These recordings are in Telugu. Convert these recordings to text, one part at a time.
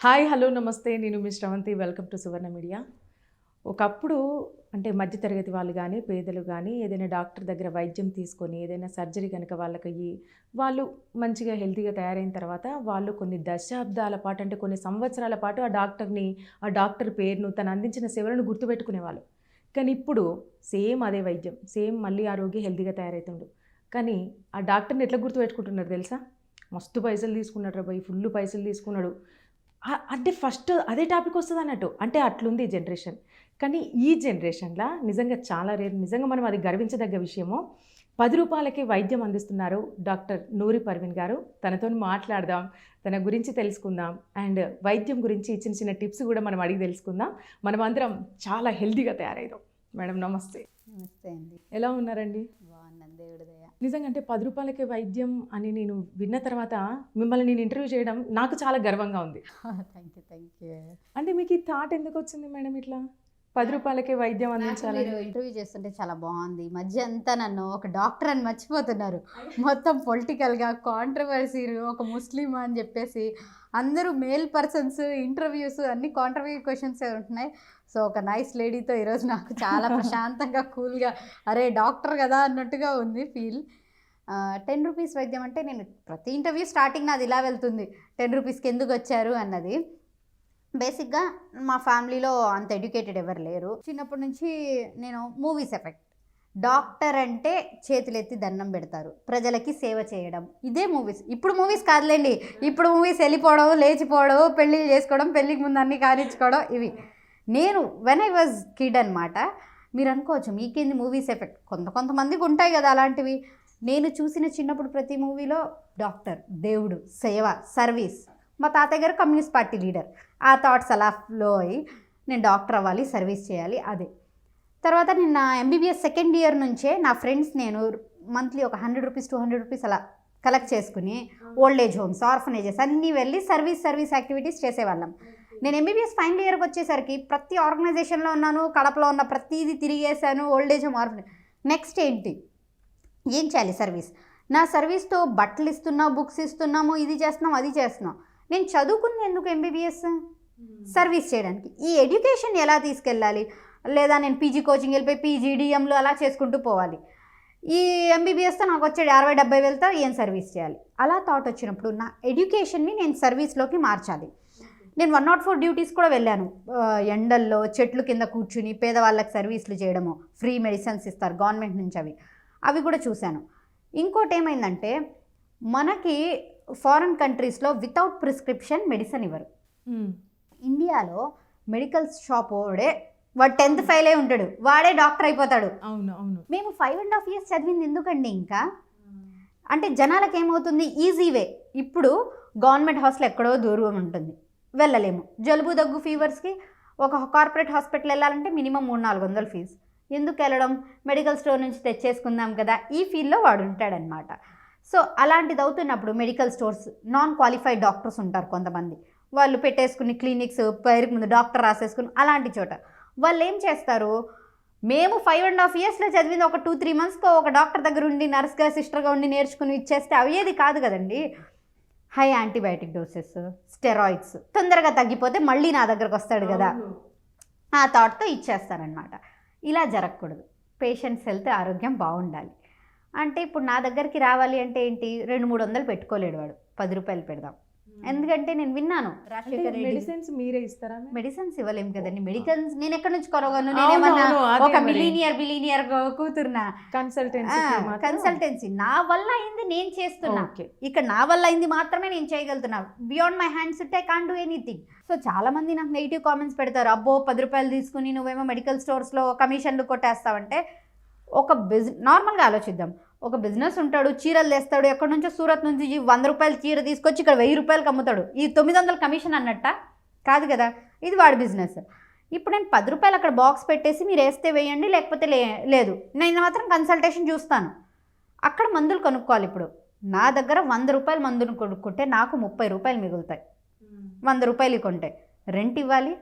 హాయ్ హలో నమస్తే, నేను మీ Shravanthi. Welcome to Suvarna media. ఒకప్పుడు అంటే మధ్యతరగతి వాళ్ళు కానీ పేదలు కానీ ఏదైనా డాక్టర్ దగ్గర వైద్యం తీసుకొని ఏదైనా సర్జరీ కనుక వాళ్ళకి వాళ్ళు మంచిగా హెల్తీగా తయారైన తర్వాత వాళ్ళు కొన్ని దశాబ్దాల పాటు అంటే కొన్ని సంవత్సరాల పాటు ఆ డాక్టర్ పేరును తను అందించిన సేవలను గుర్తుపెట్టుకునేవాళ్ళు. కానీ ఇప్పుడు సేమ్ అదే వైద్యం, సేమ్ మళ్ళీ ఆ రోగి హెల్తీగా తయారవుతుండు. కానీ ఆ డాక్టర్ని ఎట్లా గుర్తుపెట్టుకుంటున్నారు తెలుసా? మస్తు పైసలు తీసుకున్నాడు పోయి, ఫుల్ పైసలు తీసుకున్నాడు అంటే ఫస్ట్ అదే టాపిక్ వస్తుంది అన్నట్టు. అంటే అట్లుంది ఈ జనరేషన్. కానీ ఈ జనరేషన్లో నిజంగా చాలా రేర్, నిజంగా మనం అది గర్వించదగ్గ విషయము. 10 రూపాయలకి వైద్యం అందిస్తున్నారు డాక్టర్ నూరి పర్వీన్ గారు. తనతో మాట్లాడదాం, తన గురించి తెలుసుకుందాం, అండ్ వైద్యం గురించి చిన్న చిన్న టిప్స్ కూడా మనం అడిగి తెలుసుకుందాం. మనం అందరం చాలా హెల్తీగా తయారైదాం. మేడం నమస్తే. నమస్తే అండి. ఎలా ఉన్నారండి? బాగున్నాను, దేవుడి దయ. నిజంగా అంటే 10 రూపాయలకే వైద్యం అని నేను విన్న తర్వాత మిమ్మల్ని నేను ఇంటర్వ్యూ చేయడం నాకు చాలా గర్వంగా ఉంది. Thank you. అంటే మీకు ఈ థాట్ ఎందుకు వచ్చింది మేడం, ఇట్లా 10 రూపాయలకే వైద్యం అందించాలి? మీరు ఇంటర్వ్యూ చేస్తుంటే చాలా బాగుంది. ఈ మధ్య అంతా నన్ను ఒక డాక్టర్ అని మర్చిపోతున్నారు. మొత్తం పొలిటికల్గా కాంట్రవర్సీలు, ఒక ముస్లిం అని చెప్పేసి అందరూ మేల్ పర్సన్స్ ఇంటర్వ్యూస్ అన్ని కాంట్రవర్సీ క్వశ్చన్స్ ఉంటున్నాయి. సో ఒక నైస్ లేడీతో ఈరోజు నాకు చాలా ప్రశాంతంగా కూల్గా అరే డాక్టర్ కదా అన్నట్టుగా ఉంది ఫీల్. 10 రూపీస్ వైద్యం అంటే నేను ప్రతి ఇంటర్వ్యూ స్టార్టింగ్ నాది ఇలా వెళ్తుంది, 10 రూపీస్కి ఎందుకు వచ్చారు అన్నది. బేసిక్గా మా ఫ్యామిలీలో అంత ఎడ్యుకేటెడ్ ఎవరు లేరు. చిన్నప్పటి నుంచి నేను మూవీస్ ఎఫెక్ట్, డాక్టర్ అంటే చేతులెత్తి దండం పెడతారు, ప్రజలకి సేవ చేయడం, ఇదే మూవీస్. ఇప్పుడు మూవీస్ కాదులేండి, ఇప్పుడు మూవీస్ వెళ్ళిపోవడం, లేచిపోవడం, పెళ్ళిళ్ళు చేసుకోవడం, పెళ్ళికి ముందు అన్నీ కానిచ్చుకోవడం, ఇవి. నేను వెన్ ఐ వాజ్ కిడ్ అనమాట. మీరు అనుకోవచ్చు మీకేంది మూవీస్ ఎఫెక్ట్, కొంతమందికి ఉంటాయి కదా అలాంటివి. నేను చూసిన చిన్నప్పుడు ప్రతి మూవీలో డాక్టర్, దేవుడు, సేవ, సర్వీస్. మా తాతయ్య గారు కమ్యూనిస్ట్ పార్టీ లీడర్. ఆ థాట్స్ అలా ఫ్లో అయ్యి నేను డాక్టర్ అవ్వాలి, సర్వీస్ చేయాలి, అదే. తర్వాత నేను నా ఎంబీబీఎస్ సెకండ్ ఇయర్ నుంచే నా ఫ్రెండ్స్ నేను మంత్లీ ఒక 100 రూపీస్ 200 రూపీస్ అలా కలెక్ట్ చేసుకుని ఓల్డ్ ఏజ్ హోమ్స్, ఆర్ఫనేజెస్ అన్నీ వెళ్ళి సర్వీస్ యాక్టివిటీస్ చేసేవాళ్ళం. నేను ఎంబీబీఎస్ ఫైనల్ ఇయర్కి వచ్చేసరికి ప్రతి ఆర్గనైజేషన్లో ఉన్నాను, కడపలో ఉన్న ప్రతిదీ తిరిగేసాను, old age home, orphanage. Next ఏంటి, ఏం చేయాలి సర్వీస్. నా సర్వీస్తో బట్టలు ఇస్తున్నా, బుక్స్ ఇస్తున్నాము, ఇది చేస్తున్నాం, అది చేస్తున్నాం. నేను చదువుకున్న ఎందుకు ఎంబీబీఎస్? సర్వీస్ చేయడానికి. ఈ ఎడ్యుకేషన్ ఎలా తీసుకెళ్ళాలి, లేదా నేను పీజీ కోచింగ్ వెళ్ళిపోయి పీజీ డిఎంలు అలా చేసుకుంటూ పోవాలి. ఈ ఎంబీబీఎస్తో నాకు వచ్చేది 60-70 వేలతో ఏం సర్వీస్ చేయాలి? అలా థాట్ వచ్చినప్పుడు నా ఎడ్యుకేషన్ని నేను సర్వీస్లోకి మార్చాలి. నేను 104 డ్యూటీస్ కూడా వెళ్ళాను. ఎండల్లో చెట్లు కింద కూర్చుని పేదవాళ్ళకి సర్వీసులు చేయడము, ఫ్రీ మెడిసిన్స్ ఇస్తారు గవర్నమెంట్ నుంచి, అవి కూడా చూశాను. ఇంకోటి ఏమైందంటే మనకి ఫారిన్ కంట్రీస్లో వితౌట్ ప్రిస్క్రిప్షన్ మెడిసిన్ ఇవ్వరు. ఇండియాలో మెడికల్ షాప్ వాడు 10th ఫెయిల్ అయి ఉంటాడు, వాడే డాక్టర్ అయిపోతాడు. అవును అవును. మేము 5.5 years చదివింది ఎందుకండి? ఇంకా అంటే జనాలకు ఏమవుతుంది, ఈజీ వే. ఇప్పుడు గవర్నమెంట్ హాస్పిటల్ ఎక్కడో దూరం ఉంటుంది, వెళ్ళలేము. జలుబు దగ్గు ఫీవర్స్కి ఒక కార్పొరేట్ హాస్పిటల్ వెళ్ళాలంటే మినిమం 300-400 ఫీజు. ఎందుకు వెళ్ళడం? మెడికల్ స్టోర్ నుంచి తెచ్చేసుకుందాం కదా, ఈ ఫీల్డ్లో వాడు ఉంటాడనమాట. సో అలాంటిది అవుతున్నప్పుడు medical stores, non qualified doctors ఉంటారు కొంతమంది, వాళ్ళు పెట్టేసుకుని క్లినిక్స్ పేరుకి ముందు డాక్టర్ రాసేసుకుని అలాంటి చోట వాళ్ళు ఏం చేస్తారు, మేము 5.5 yearsలో చదివింది ఒక 2-3 monthsకో ఒక డాక్టర్ దగ్గర ఉండి నర్స్గా, సిస్టర్గా ఉండి నేర్చుకుని ఇచ్చేస్తే అయ్యేది కాదు కదండి. హై యాంటీబయాటిక్ డోసెస్, స్టెరాయిడ్స్, తొందరగా తగ్గిపోతే మళ్ళీ నా దగ్గరకు వస్తాడు కదా, ఆ థాట్తో ఇచ్చేస్తారనమాట. ఇలా జరగకూడదు. పేషెంట్స్ హెల్త్, ఆరోగ్యం బాగుండాలి. అంటే ఇప్పుడు నా దగ్గరికి రావాలి అంటే ఏంటి, 200-300 పెట్టుకోలేడు వాడు, 10 రూపాయలు పెడదాం. ఎందుకంటే నేను విన్నాను రాజశేఖర్ రెడ్డి మెడిసిన్స్ మీరే ఇస్తారా? మెడిసిన్స్ ఇవ్వలేము కదండి. మెడిసిన్స్ నేను ఎక్కడి నుంచి కొనగలను? నేనేమన్నా ఒక బిలీనియర్ కూతురునా? కన్సల్టెన్సీ నా వల్ల అయింది నేను చేస్తున్నా. ఇక్కడ నా వల్ల అయింది మాత్రమే నేను చేయగలుగుతున్నా. బియాండ్ మై హ్యాండ్స్ ఉంటే I can't do anything. So చాలా మంది నాకు నెగిటివ్ కామెంట్స్ పెడతారు, అబ్బో 10 రూపాయలు తీసుకుని నువ్వేమో మెడికల్ స్టోర్స్లో కమిషన్లు కొట్టేస్తావంటే. ఒక నార్మల్గా ఆలోచిద్దాం. ఒక బిజినెస్ ఉంటాడు, చీరలు తెస్తాడు, ఎక్కడి నుంచో సూరత్ నుంచి 100 రూపాయల చీర తీసుకొచ్చి ఇక్కడ 1000 రూపాయలకి అమ్ముతాడు. ఈ 900 కమిషన్ అన్నట్ట కాదు కదా, ఇది వాడి బిజినెస్. ఇప్పుడు నేను 10 రూపాయలు అక్కడ బాక్స్ పెట్టేసి మీరు వేస్తే వేయండి, లేకపోతే లేదు, నేను మాత్రం కన్సల్టేషన్ చూస్తాను. అక్కడ మందులు కొనుక్కోవాలి. ఇప్పుడు నా దగ్గర 100 రూపాయలు మందులు కొనుక్కుంటే నాకు 30 రూపాయలు మిగులుతాయి. 100 రూపాయలు కొంటే రెంట్ ఇవ్వాలి,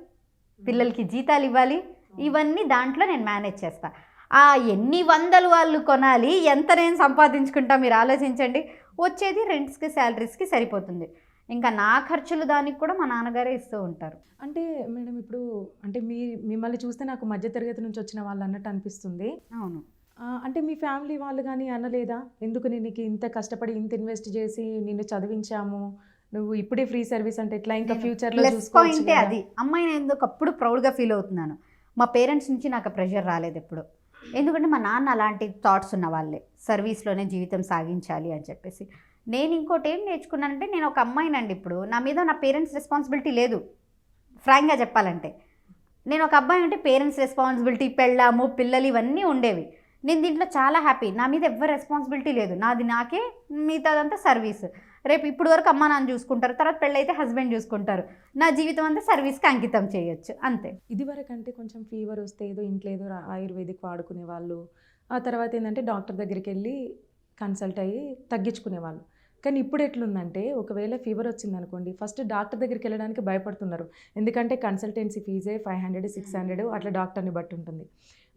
పిల్లలకి జీతాలు ఇవ్వాలి, ఇవన్నీ దాంట్లో నేను మేనేజ్ చేస్తాను. ఆ ఎన్ని వందలు వాళ్ళు కొనాలి, ఎంత నేను సంపాదించుకుంటా మీరు ఆలోచించండి. వచ్చేది రెంట్స్కి, శాలరీస్కి సరిపోతుంది. ఇంకా నా ఖర్చులు దానికి కూడా మా నాన్నగారే ఇస్తూ ఉంటారు. అంటే మేడం ఇప్పుడు అంటే మిమ్మల్ని చూస్తే నాకు మధ్యతరగతి నుంచి వచ్చిన వాళ్ళు అన్నట్టు అనిపిస్తుంది. అవును. అంటే మీ ఫ్యామిలీ వాళ్ళు కానీ అనలేదా? ఎందుకు నీకు ఇంత కష్టపడి ఇంత ఇన్వెస్ట్ చేసి నిన్ను చదివించాము, నువ్వు ఇప్పుడే ఫ్రీ సర్వీస్ అంటే ఎట్లా, ఇంకా ఫ్యూచర్లో ప్లస్ చూసుకోవచ్చు పాయింటే కదా. అది. అమ్మాయి నేను ఎందుకు అప్పుడు ప్రౌడ్గా ఫీల్ అవుతున్నాను. మా పేరెంట్స్ నుంచి నాకు ప్రెషర్ రాలేదు ఎప్పుడు. ఎందుకంటే మా నాన్న అలాంటి థాట్స్ ఉన్న వాళ్ళే, సర్వీస్లోనే జీవితం సాగించాలి అని చెప్పేసి. నేను ఇంకోటి ఏం నేర్చుకున్నానంటే, నేను ఒక అమ్మాయినండి. ఇప్పుడు నా మీద నా పేరెంట్స్ రెస్పాన్సిబిలిటీ లేదు, ఫ్రాంక్గా చెప్పాలంటే. నేను ఒక అబ్బాయి అంటే పేరెంట్స్ రెస్పాన్సిబిలిటీ, పెళ్ళాము, పిల్లలు ఇవన్నీ ఉండేవి. నేను దీంట్లో చాలా హ్యాపీ. నా మీద ఎవ్వరు రెస్పాన్సిబిలిటీ లేదు, నాది నాకే, మిగతాదంతా సర్వీస్. రేపు ఇప్పుడు వరకు అమ్మ నాన్న చూసుకుంటారు, తర్వాత పెళ్ళైతే హస్బెండ్ చూసుకుంటారు. నా జీవితం అంతా సర్వీస్కి అంకితం చేయొచ్చు, అంతే. ఇదివరకు అంటే కొంచెం ఫీవర్ వస్తే ఏదో ఇంట్లో ఏదో ఆయుర్వేదిక్ వాడుకునే వాళ్ళు, ఆ తర్వాత ఏంటంటే డాక్టర్ దగ్గరికి వెళ్ళి కన్సల్ట్ అయ్యి తగ్గించుకునేవాళ్ళు. కానీ ఇప్పుడు ఎట్లుందంటే, ఒకవేళ ఫీవర్ వచ్చిందనుకోండి, ఫస్ట్ డాక్టర్ దగ్గరికి వెళ్ళడానికి భయపడుతున్నారు. ఎందుకంటే కన్సల్టెన్సీ ఫీజే 500, 600 అట్లా డాక్టర్ని బట్టి ఉంటుంది.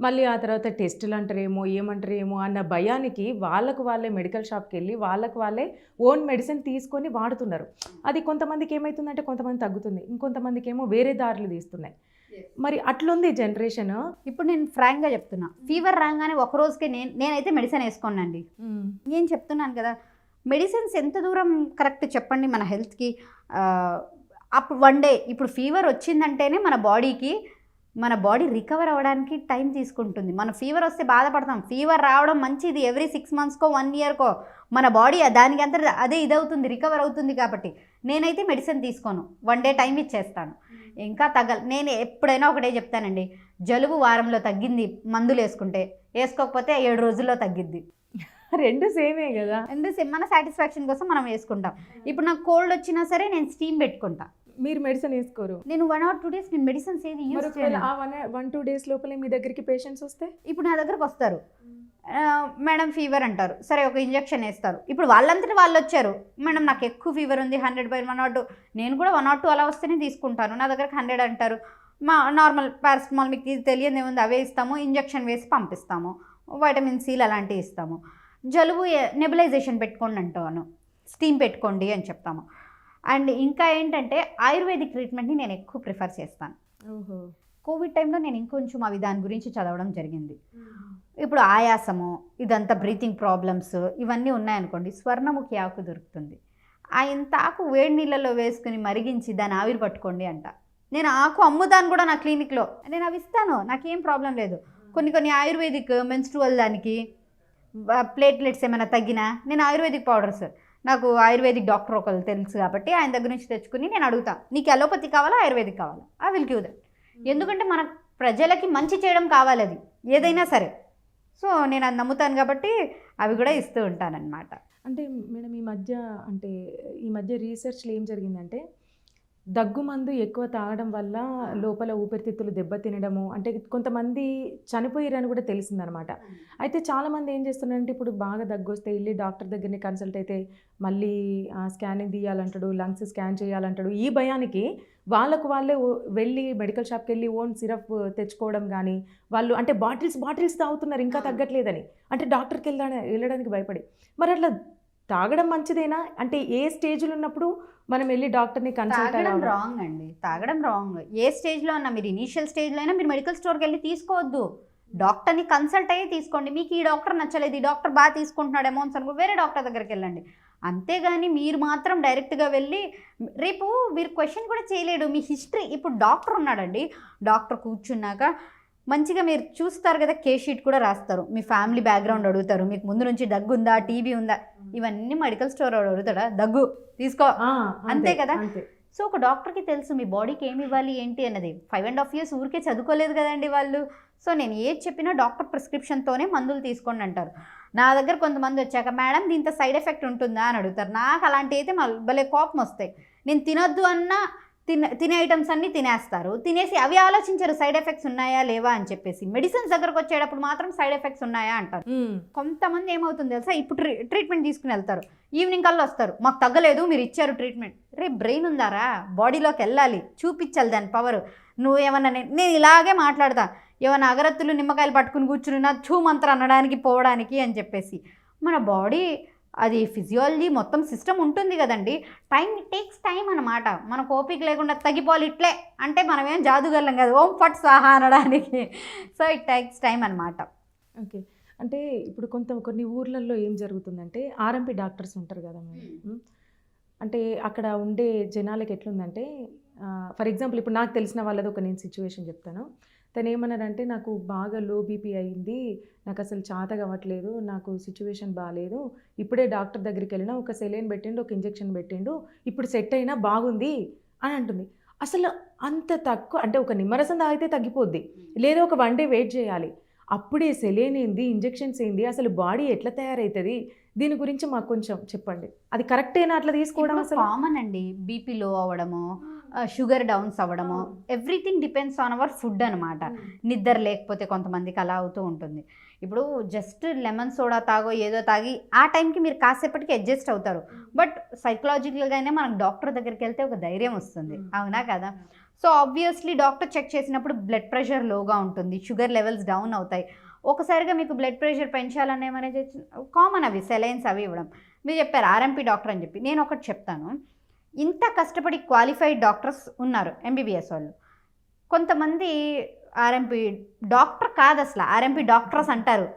మళ్ళీ ఆ తర్వాత టెస్టులు అంటారేమో, ఏమంటారేమో అన్న భయానికి వాళ్ళకు వాళ్ళే మెడికల్ షాప్కి వెళ్ళి వాళ్ళకు వాళ్ళే ఓన్ మెడిసిన్ తీసుకొని వాడుతున్నారు. అది కొంతమందికి ఏమవుతుందంటే, కొంతమంది తగ్గుతుంది, ఇంకొంతమందికి ఏమో వేరే దారులు తీస్తున్నాయి. మరి అట్లుంది జనరేషన్. ఇప్పుడు నేను ఫ్రాంక్గా చెప్తున్నా, ఫీవర్ రాగానే ఒక రోజుకి నేనైతే మెడిసిన్ వేసుకోనండి. నేను చెప్తున్నాను కదా, మెడిసిన్స్ ఎంత దూరం కరెక్ట్ చెప్పండి మన హెల్త్కి. అప్పుడు వన్ డే ఇప్పుడు ఫీవర్ వచ్చిందంటేనే మన బాడీ రికవర్ అవ్వడానికి టైం తీసుకుంటుంది. మన ఫీవర్ వస్తే బాధపడతాం, ఫీవర్ రావడం మంచిది, ఎవ్రీ 6 monthsకో 1 yearకో మన బాడీ దానికి అంతా అదే ఇదవుతుంది, రికవర్ అవుతుంది. కాబట్టి నేనైతే మెడిసిన్ తీసుకోను, 1 day టైం ఇచ్చేస్తాను. ఇంకా నేను ఎప్పుడైనా ఒకటే చెప్తానండి, జలుబు వారంలో తగ్గింది మందులు వేసుకోకపోతే 7 రోజుల్లో తగ్గిద్ది. రెండు సేమే కదా. మన సాటిస్ఫాక్షన్ కోసం మనం వేసుకుంటాం. ఇప్పుడు నాకు కోల్డ్ వచ్చినా సరే నేను స్టీమ్ పెట్టుకుంటా. మీరు మెడిసిన్ వేసుకోరు? నేను 1 or 2 days నేను మెడిసిన్స్ ఏది యూజ్ చేయను. 1-2 days లోపలే మీ దగ్గరికి పేషెంట్స్ వస్తే, ఇప్పుడు నా దగ్గరకు వస్తారు, మేడం ఫీవర్ అంటారు, సరే ఒక ఇంజెక్షన్ వేస్తారు. ఇప్పుడు వాళ్ళంతటి వాళ్ళు వచ్చారు, మేడం నాకు ఎక్కువ ఫీవర్ ఉంది, 100/102, నేను కూడా 1 or 2 అలా వస్తేనే తీసుకుంటాను. నా దగ్గరకు 100 అంటారు. మా నార్మల్ పారాసిటమాల్ మీకు తెలియదు ఏముంది, అవే ఇస్తాము, ఇంజెక్షన్ వేసి పంపిస్తాము, వైటమిన్ సీలు అలాంటివి ఇస్తాము. జలుబు నెబులైజేషన్ పెట్టుకోండి అంటాను, స్టీమ్ పెట్టుకోండి అని చెప్తాము. అండ్ ఇంకా ఏంటంటే ఆయుర్వేదిక్ ట్రీట్మెంట్ని నేను ఎక్కువ ప్రిఫర్ చేస్తాను. కోవిడ్ టైంలో నేను ఇంకొంచెం అవి దాని గురించి చదవడం జరిగింది. ఇప్పుడు ఆయాసము, ఇదంతా బ్రీతింగ్ ప్రాబ్లమ్స్ ఇవన్నీ ఉన్నాయనుకోండి, స్వర్ణముఖి ఆకు దొరుకుతుంది. ఇంత ఆకు వేడి నీళ్ళలో వేసుకుని మరిగించి దాన్ని ఆవిరి పట్టుకోండి అంట. నేను ఆకు అమ్ముతాను కూడా నా క్లినిక్లో, నేను అవి ఇస్తాను, నాకేం ప్రాబ్లం లేదు. కొన్ని ఆయుర్వేదిక్ మెన్స్ట్రువల్ దానికి ప్లేట్లెట్స్ ఏమైనా తగ్గినా నేను ఆయుర్వేదిక్ పౌడర్స్, నాకు ఆయుర్వేదిక్ డాక్టర్ ఒకరు తెలుసు కాబట్టి ఆయన దగ్గర నుంచి తెచ్చుకుని నేను అడుగుతాను, నీకు అలోపతి కావాలా ఆయుర్వేదిక్ కావాలా, ఐ విల్ గివ్ దట్. ఎందుకంటే మన ప్రజలకి మంచి చేయడం కావాలి అది ఏదైనా సరే. సో నేను అది నమ్ముతాను కాబట్టి అవి కూడా ఇస్తూ ఉంటానన్నమాట. అంటే మేడం ఈ మధ్య రీసెర్చ్లో ఏం జరిగిందంటే, దగ్గు మందు ఎక్కువ తాగడం వల్ల లోపల ఊపిరితిత్తులు దెబ్బతినడము, అంటే కొంతమంది చనిపోయారని కూడా తెలిసిందనమాట. అయితే చాలామంది ఏం చేస్తున్నారంటే, ఇప్పుడు బాగా దగ్గు వస్తే వెళ్ళి డాక్టర్ దగ్గరని కన్సల్ట్ అయితే మళ్ళీ స్కానింగ్ తీయాలంటాడు, లంగ్స్ స్కాన్ చేయాలంటాడు. ఈ భయానికి వాళ్ళే వెళ్ళి మెడికల్ షాప్కి వెళ్ళి ఓన్ సిరప్ తెచ్చుకోవడం కానీ, వాళ్ళు అంటే బాటిల్స్ తాగుతున్నారు ఇంకా తగ్గట్లేదని, అంటే డాక్టర్కి వెళ్ళడానికి భయపడి. మరి అట్లా తాగడం మంచిదేనా? అంటే ఏ స్టేజ్లో ఉన్నప్పుడు మనం వెళ్ళి డాక్టర్ని కన్సల్ట్ తాగడం రాంగ్ అండి, తాగడం రాంగ్. ఏ స్టేజ్లో ఉన్నా, మీరు ఇనీషియల్ స్టేజ్లో అయినా మీరు మెడికల్ స్టోర్కి వెళ్ళి తీసుకోవద్దు, డాక్టర్ని కన్సల్ట్ అయ్యి తీసుకోండి. మీకు ఈ డాక్టర్ నచ్చలేదు, ఈ డాక్టర్ బాగా తీసుకుంటున్నాడేమో అని అనుకో వేరే డాక్టర్ దగ్గరికి వెళ్ళండి. అంతేగాని మీరు మాత్రం డైరెక్ట్గా వెళ్ళి రేపు మీరు క్వశ్చన్ కూడా చేయలేడు మీ హిస్టరీ. ఇప్పుడు డాక్టర్ ఉన్నాడండి, డాక్టర్ కూర్చున్నాక మంచిగా మీరు చూస్తారు కదా, కేస్ షీట్ కూడా రాస్తారు, మీ ఫ్యామిలీ బ్యాక్గ్రౌండ్ అడుగుతారు, మీకు ముందు నుంచి దగ్గు ఉందా, టీబీ ఉందా, ఇవన్నీ మెడికల్ స్టోర్ అడుగుతాడా, దగ్గు తీసుకో అంతే కదా. సో ఒక డాక్టర్కి తెలుసు మీ బాడీకి ఏమి ఇవ్వాలి ఏంటి అన్నది. 5.5 years ఊరికే చదువుకోలేదు కదండి వాళ్ళు. సో నేను ఏది చెప్పినా డాక్టర్ ప్రిస్క్రిప్షన్తోనే మందులు తీసుకోండి అంటారు. నా దగ్గర కొంతమంది వచ్చాక, మేడం దీంతో సైడ్ ఎఫెక్ట్ ఉంటుందా అని అడుగుతారు. నాకు అలాంటి అయితే భలే కోపం వస్తాయి. నేను తినొద్దు అన్నా తినే ఐటమ్స్ అన్నీ తినేస్తారు, తినేసి అవి ఆలోచించారు సైడ్ ఎఫెక్ట్స్ ఉన్నాయా లేవా అని చెప్పేసి. మెడిసిన్స్ దగ్గరకు వచ్చేటప్పుడు మాత్రం సైడ్ ఎఫెక్ట్స్ ఉన్నాయా అంటారు. కొంతమంది ఏమవుతుంది తెలుసా, ఇప్పుడు ట్రీట్మెంట్ తీసుకుని వెళ్తారు, ఈవినింగ్ కల్లా వస్తారు, మాకు తగ్గలేదు మీరు ఇచ్చారు ట్రీట్మెంట్. బ్రెయిన్ ఉందారా, బాడీలోకి వెళ్ళాలి, చూపించాలి దాని పవర్. నువ్వేమన్నా నేను ఇలాగే మాట్లాడతా, ఏమన్నా అగరత్తులు నిమ్మకాయలు పట్టుకుని కూర్చుని ఛూ మంత్రం అనడానికి పోవడానికి అని చెప్పేసి. మన బాడీ అది ఫిజియాలజీ మొత్తం సిస్టమ్ ఉంటుంది కదండి. టేక్స్ టైం అనమాట. మనకు ఓపిక లేకుండా తగ్గిపోవాలి ఇట్లే అంటే మనం ఏం జాదుగల్లం కదా ఓం ఫట్ స్వాహా అనడానికి. సో ఇట్ టేక్స్ టైం అనమాట. ఓకే. అంటే ఇప్పుడు కొన్ని ఊర్లలో ఏం జరుగుతుందంటే ఆర్ఎంపీ డాక్టర్స్ ఉంటారు కదా మేడం. అంటే అక్కడ ఉండే జనాలకి ఎట్లుందంటే ఫర్ ఎగ్జాంపుల్ ఇప్పుడు నాకు తెలిసిన వాళ్ళది ఒక నేను సిచ్యువేషన్ చెప్తాను. తను ఏమన్నాడంటే నాకు బాగా లో బీపీ అయింది, నాకు అసలు చేత కావట్లేదు, నాకు సిచ్యువేషన్ బాగాలేదు, ఇప్పుడే డాక్టర్ దగ్గరికి వెళ్ళినా ఒక సెలైన్ పెట్టిండు, ఒక ఇంజెక్షన్ పెట్టిండు, ఇప్పుడు సెట్ అయినా బాగుంది అని అంటుంది. అసలు అంత తక్కువ అంటే ఒక నిమ్మరసం తాగితే తగ్గిపోద్ది, లేదా ఒక 1 డే వెయిట్ చేయాలి. అప్పుడే సెలైన్ ఏంది, ఇంజెక్షన్స్ ఏంది, అసలు బాడీ ఎట్లా తయారవుతుంది, దీని గురించి మాకు కొంచెం చెప్పండి. అది కరెక్టేనా అట్లా తీసుకోవడం? అసలు కామన్ అండి. బీపీ లో అవ్వడము, షుగర్ డౌన్స్ అవ్వడము, everything depends on our food అనమాట. నిద్ర లేకపోతే కొంతమందికి అలా అవుతూ ఉంటుంది. ఇప్పుడు జస్ట్ లెమన్ సోడా తాగో ఏదో తాగి ఆ టైంకి మీరు కాసేపటికి అడ్జస్ట్ అవుతారు. బట్ సైకలాజికల్గానే మనకు డాక్టర్ దగ్గరికి వెళ్తే ఒక ధైర్యం వస్తుంది, అవునా కదా? సో ఆబ్వియస్లీ డాక్టర్ చెక్ చేసినప్పుడు బ్లడ్ ప్రెషర్ లోగా ఉంటుంది, షుగర్ లెవెల్స్ డౌన్ అవుతాయి. ఒకసారిగా మీకు బ్లడ్ ప్రెషర్ పెంచాలనేమనేది కామన్, అవి సెలైన్స్ అవి ఇవ్వడం. మీరు చెప్పారు ఆర్ఎంపీ డాక్టర్ అని చెప్పి, నేను ఒకటి చెప్తాను. ఇంత కష్టపడి క్వాలిఫైడ్ డాక్టర్స్ ఉన్నారు, ఎంబీబీఎస్ వాళ్ళు. కొంతమంది ఆర్ఎంపీ డాక్టర్ కాదు, అసలు ఆర్ఎంపీ డాక్టర్స్ అంటారు.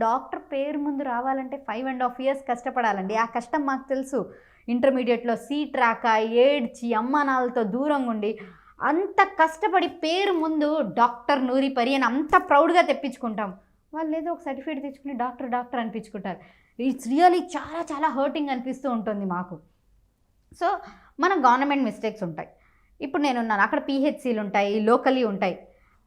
డాక్టర్ పేరు ముందు రావాలంటే 5.5 years కష్టపడాలండి. ఆ కష్టం మాకు తెలుసు. ఇంటర్మీడియట్లో సీట్ రాక ఏడ్చి అమ్మానాలతో దూరంగా ఉండి అంత కష్టపడి పేరు ముందు డాక్టర్ నూరి పరి అని అంత ప్రౌడ్గా తెప్పించుకుంటాం. వాళ్ళు ఏదో ఒక సర్టిఫికేట్ తెచ్చుకుని డాక్టర్ అనిపించుకుంటారు. ఇట్స్ రియలీ చాలా చాలా హర్టింగ్ అనిపిస్తూ ఉంటుంది మాకు. సో మన గవర్నమెంట్ మిస్టేక్స్ ఉంటాయి. ఇప్పుడు నేనున్నాను, అక్కడ పిహెచ్సిలు ఉంటాయి, లోకలీ ఉంటాయి,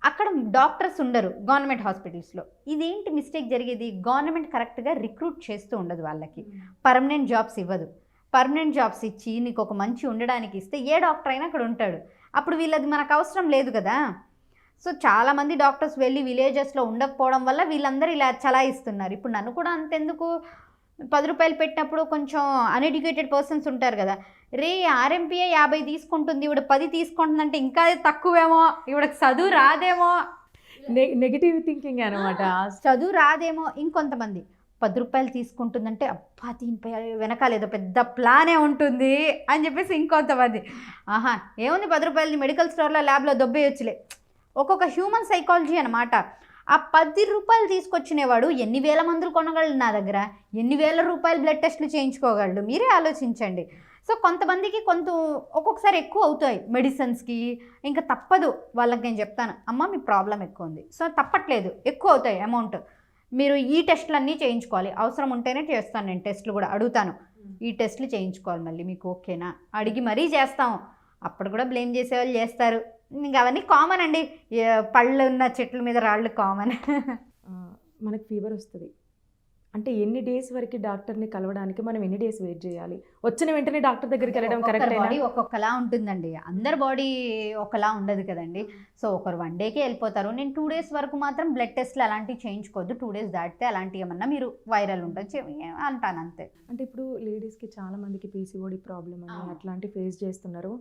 అక్కడ డాక్టర్స్ ఉండరు గవర్నమెంట్ హాస్పిటల్స్లో. ఇదేంటి మిస్టేక్ జరిగేది? గవర్నమెంట్ కరెక్ట్గా రిక్రూట్ చేస్తూ ఉండదు, వాళ్ళకి పర్మనెంట్ జాబ్స్ ఇవ్వదు. పర్మనెంట్ జాబ్స్ ఇచ్చి నీకు ఒక మంచి ఉండడానికి ఇస్తే ఏ డాక్టర్ అయినా అక్కడ ఉంటాడు. అప్పుడు వీళ్ళది మనకు అవసరం లేదు కదా. సో చాలామంది డాక్టర్స్ వెళ్ళి విలేజెస్లో ఉండకపోవడం వల్ల వీళ్ళందరూ ఇలా చలాయిస్తున్నారు. ఇప్పుడు నన్ను కూడా అంతెందుకు, 10 రూపాయలు పెట్టినప్పుడు కొంచెం అన్ఎడ్యుకేటెడ్ పర్సన్స్ ఉంటారు కదా, రే ఆర్ఎంపీఏ 50 తీసుకుంటుంది, ఇవిడ 10 తీసుకుంటుందంటే ఇంకా తక్కువేమో, ఇవిడకి చదువు రాదేమో, నెగిటివ్ థింకింగ్ అనమాట. చదువు రాదేమో. ఇంకొంతమంది 10 రూపాయలు తీసుకుంటుందంటే అబ్బా దీనిపై వెనకాల ఏదో పెద్ద ప్లానే ఉంటుంది అని చెప్పేసి ఇంకొంతమంది, ఆహా ఏముంది 10 రూపాయలని మెడికల్ స్టోర్లో ల్యాబ్లో దొబ్బేయొచ్చులే. ఒక్కొక్క హ్యూమన్ సైకాలజీ అనమాట. ఆ 10 రూపాయలు తీసుకొచ్చినవాడు ఎన్ని వేల మందులు కొనగలడు నా దగ్గర, ఎన్ని వేల రూపాయలు బ్లడ్ టెస్టులు చేయించుకోగలడు, మీరే ఆలోచించండి. సో కొంతమందికి ఒక్కొక్కసారి ఎక్కువ అవుతాయి మెడిసిన్స్కి, ఇంకా తప్పదు వాళ్ళకి. నేను చెప్తాను, అమ్మ మీ ప్రాబ్లం ఎక్కువ ఉంది, సో తప్పట్లేదు, ఎక్కువ అవుతాయి అమౌంట్, మీరు ఈ టెస్టులన్నీ చేయించుకోవాలి, అవసరం ఉంటేనే చేస్తాను, నేను టెస్టులు కూడా అడుగుతాను, ఈ టెస్టులు చేయించుకోవాలి, మళ్ళీ మీకు ఓకేనా అడిగి మరీ చేస్తాము. అప్పుడు కూడా బ్లేమ్ చేసేవాళ్ళు చేస్తారు. ఇంకా అవన్నీ కామన్ అండి, పళ్ళు ఉన్న చెట్ల మీద రాళ్ళు కామన్. మనకు ఫీవర్ వస్తుంది అంటే ఎన్ని డేస్ వరకు డాక్టర్ని కలవడానికి మనం ఎన్ని డేస్ వెయిట్ చేయాలి? వచ్చిన వెంటనే డాక్టర్ దగ్గరికి వెళ్ళడం కరెక్ట్? బాడీ ఒక్కొక్కలా ఉంటుందండి, అందరి బాడీ ఒకలా ఉండదు కదండి. సో ఒకరు 1 డేకే వెళ్ళిపోతారు. నేను 2 days వరకు మాత్రం బ్లడ్ టెస్ట్లు అలాంటివి చేయించుకోవద్దు, 2 days దాటితే అలాంటివి ఏమన్నా మీరు వైరల్ ఉంటుంది అంటాను అంతే. అంటే ఇప్పుడు లేడీస్కి చాలా మందికి పీసీఓడి ప్రాబ్లం అని అట్లాంటివి ఫేస్ చేస్తున్నారు.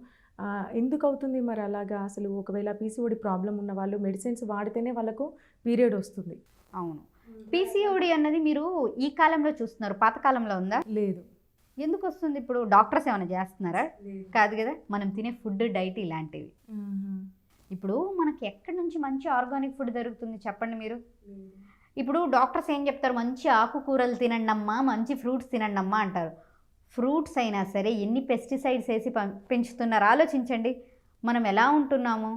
ఎందుకు అవుతుంది మరి అలాగా? అసలు ఒకవేళ పీసీఓడి ప్రాబ్లం ఉన్న వాళ్ళు మెడిసిన్స్ వాడితేనే వాళ్ళకు పీరియడ్ వస్తుంది. అవును, పీసీఓడి అన్నది మీరు ఈ కాలంలో చూస్తున్నారు, పాతకాలంలో ఉందా? లేదు. ఎందుకు వస్తుంది? ఇప్పుడు డాక్టర్స్ ఏమైనా చేస్తున్నారా? కాదు కదా, మనం తినే ఫుడ్ డైట్ ఇలాంటివి. ఇప్పుడు మనకి ఎక్కడి నుంచి మంచి ఆర్గానిక్ ఫుడ్ దొరుకుతుంది చెప్పండి మీరు? ఇప్పుడు డాక్టర్స్ ఏం చెప్తారు, మంచి ఆకుకూరలు తినండి అమ్మా, మంచి ఫ్రూట్స్ తినండి అమ్మా అంటారు. ఫ్రూట్స్ అయినా సరే ఎన్ని పెస్టిసైడ్స్ వేసి పెంచుతున్నారు ఆలోచించండి. మనం ఎలా ఉంటున్నాము?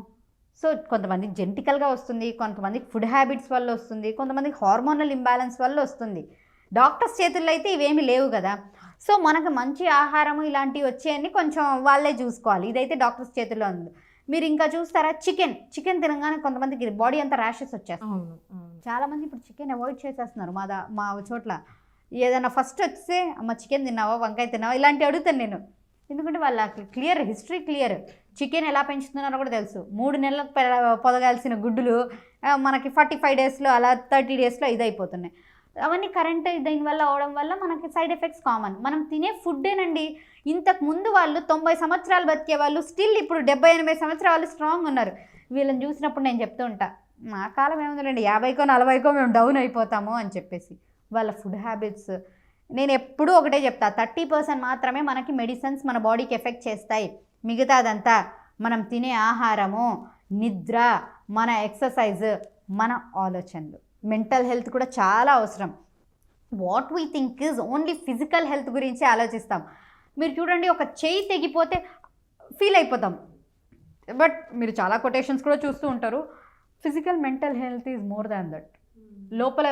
సో కొంతమందికి జెనెటికల్గా వస్తుంది, కొంతమందికి ఫుడ్ హ్యాబిట్స్ వల్ల వస్తుంది, కొంతమందికి హార్మోనల్ ఇంబ్యాలెన్స్ వల్ల వస్తుంది. డాక్టర్స్ చేతుల్లో అయితే ఇవేమీ లేవు కదా. సో మనకు మంచి ఆహారము ఇలాంటివి వచ్చేయని కొంచెం వాళ్ళే చూసుకోవాలి. ఇదైతే డాక్టర్స్ చేతుల్లో ఉంది. మీరు ఇంకా చూస్తారా, చికెన్ తినగానే కొంతమందికి బాడీ అంతా ర్యాషెస్ వచ్చేస్తాయి. చాలామంది ఇప్పుడు చికెన్ అవాయిడ్ చేసేస్తున్నారు. మా చోట్ల ఏదైనా ఫస్ట్ వస్తే అమ్మ చికెన్ తిన్నావా, వంకాయ తిన్నావా ఇలాంటివి అడుగుతాను నేను. ఎందుకంటే వాళ్ళకి హిస్టరీ క్లియర్, చికెన్ ఎలా పెంచుతున్నారో కూడా తెలుసు. 3 నెలలకు పొదగాల్సిన గుడ్డులు మనకి 45 daysలో అలా 30 daysలో ఇదైపోతున్నాయి. అవన్నీ కరెంట్ దీనివల్ల అవడం వల్ల మనకి సైడ్ ఎఫెక్ట్స్ కామన్. మనం తినే ఫుడ్డేనండి. ఇంతకు ముందు వాళ్ళు 90 సంవత్సరాలు బతికే వాళ్ళు స్టిల్ ఇప్పుడు 70-80 సంవత్సరాలు స్ట్రాంగ్ ఉన్నారు. వీళ్ళని చూసినప్పుడు నేను చెప్తూ ఉంటా, మా కాలం ఏముందండి 50కో 40కో మేము డౌన్ అయిపోతాము అని చెప్పేసి. వాళ్ళ ఫుడ్ హ్యాబిట్స్ నేను ఎప్పుడూ ఒకటే చెప్తా, 30% మాత్రమే మనకి మెడిసిన్స్ మన బాడీకి ఎఫెక్ట్ చేస్తాయి. మిగతాదంతా మనం తినే ఆహారము, నిద్ర, మన ఎక్సర్సైజ్, మన ఆలోచనలు. మెంటల్ హెల్త్ కూడా చాలా అవసరం. What we think is only physical health గురించి ఆలోచిస్తాం. మీరు చూడండి, ఒక చేయి తెగిపోతే ఫీల్ అయిపోతాం, బట్ మీరు చాలా కొటేషన్స్ కూడా చూస్తూ ఉంటారు, physical mental health is more than that. లోపల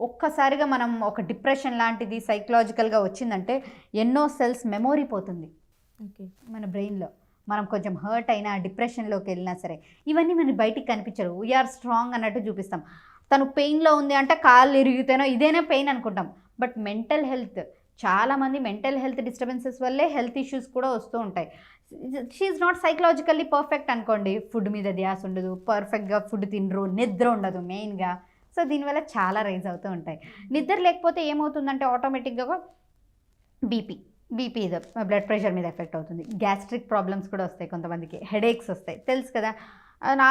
ఒక్కసారిగా మనం ఒక డిప్రెషన్ లాంటిది సైకలాజికల్గా వచ్చిందంటే ఎన్నో సెల్స్ మెమొరీ పోతుంది ఓకే. మన బ్రెయిన్లో. మనం కొంచెం హర్ట్ అయినా, డిప్రెషన్లోకి వెళ్ళినా సరే ఇవన్నీ మనకి బయటికి కనిపించరు. వీఆర్ స్ట్రాంగ్ అన్నట్టు చూపిస్తాం. తను పెయిన్లో ఉంది అంటే కాళ్ళు ఇరిగితేనో ఇదేనా పెయిన్ అనుకుంటాం. బట్ మెంటల్ హెల్త్, చాలామంది మెంటల్ హెల్త్ డిస్టర్బెన్సెస్ వల్లే హెల్త్ ఇష్యూస్ కూడా వస్తూ ఉంటాయి. షీఈ్ నాట్ సైకలాజికల్లీ పర్ఫెక్ట్ అనుకోండి, ఫుడ్ మీద ధ్యాస ఉండదు, పర్ఫెక్ట్గా ఫుడ్ తినరు, నిద్ర ఉండదు మెయిన్గా. సో దీనివల్ల చాలా రైజ్ అవుతూ ఉంటాయి. నిద్ర లేకపోతే ఏమవుతుందంటే ఆటోమేటిక్గా బీపీ ఇది బ్లడ్ ప్రెషర్ మీద ఎఫెక్ట్ అవుతుంది. గ్యాస్ట్రిక్ ప్రాబ్లమ్స్ కూడా వస్తాయి, కొంతమందికి హెడేక్స్ వస్తాయి, తెలుసు కదా. నా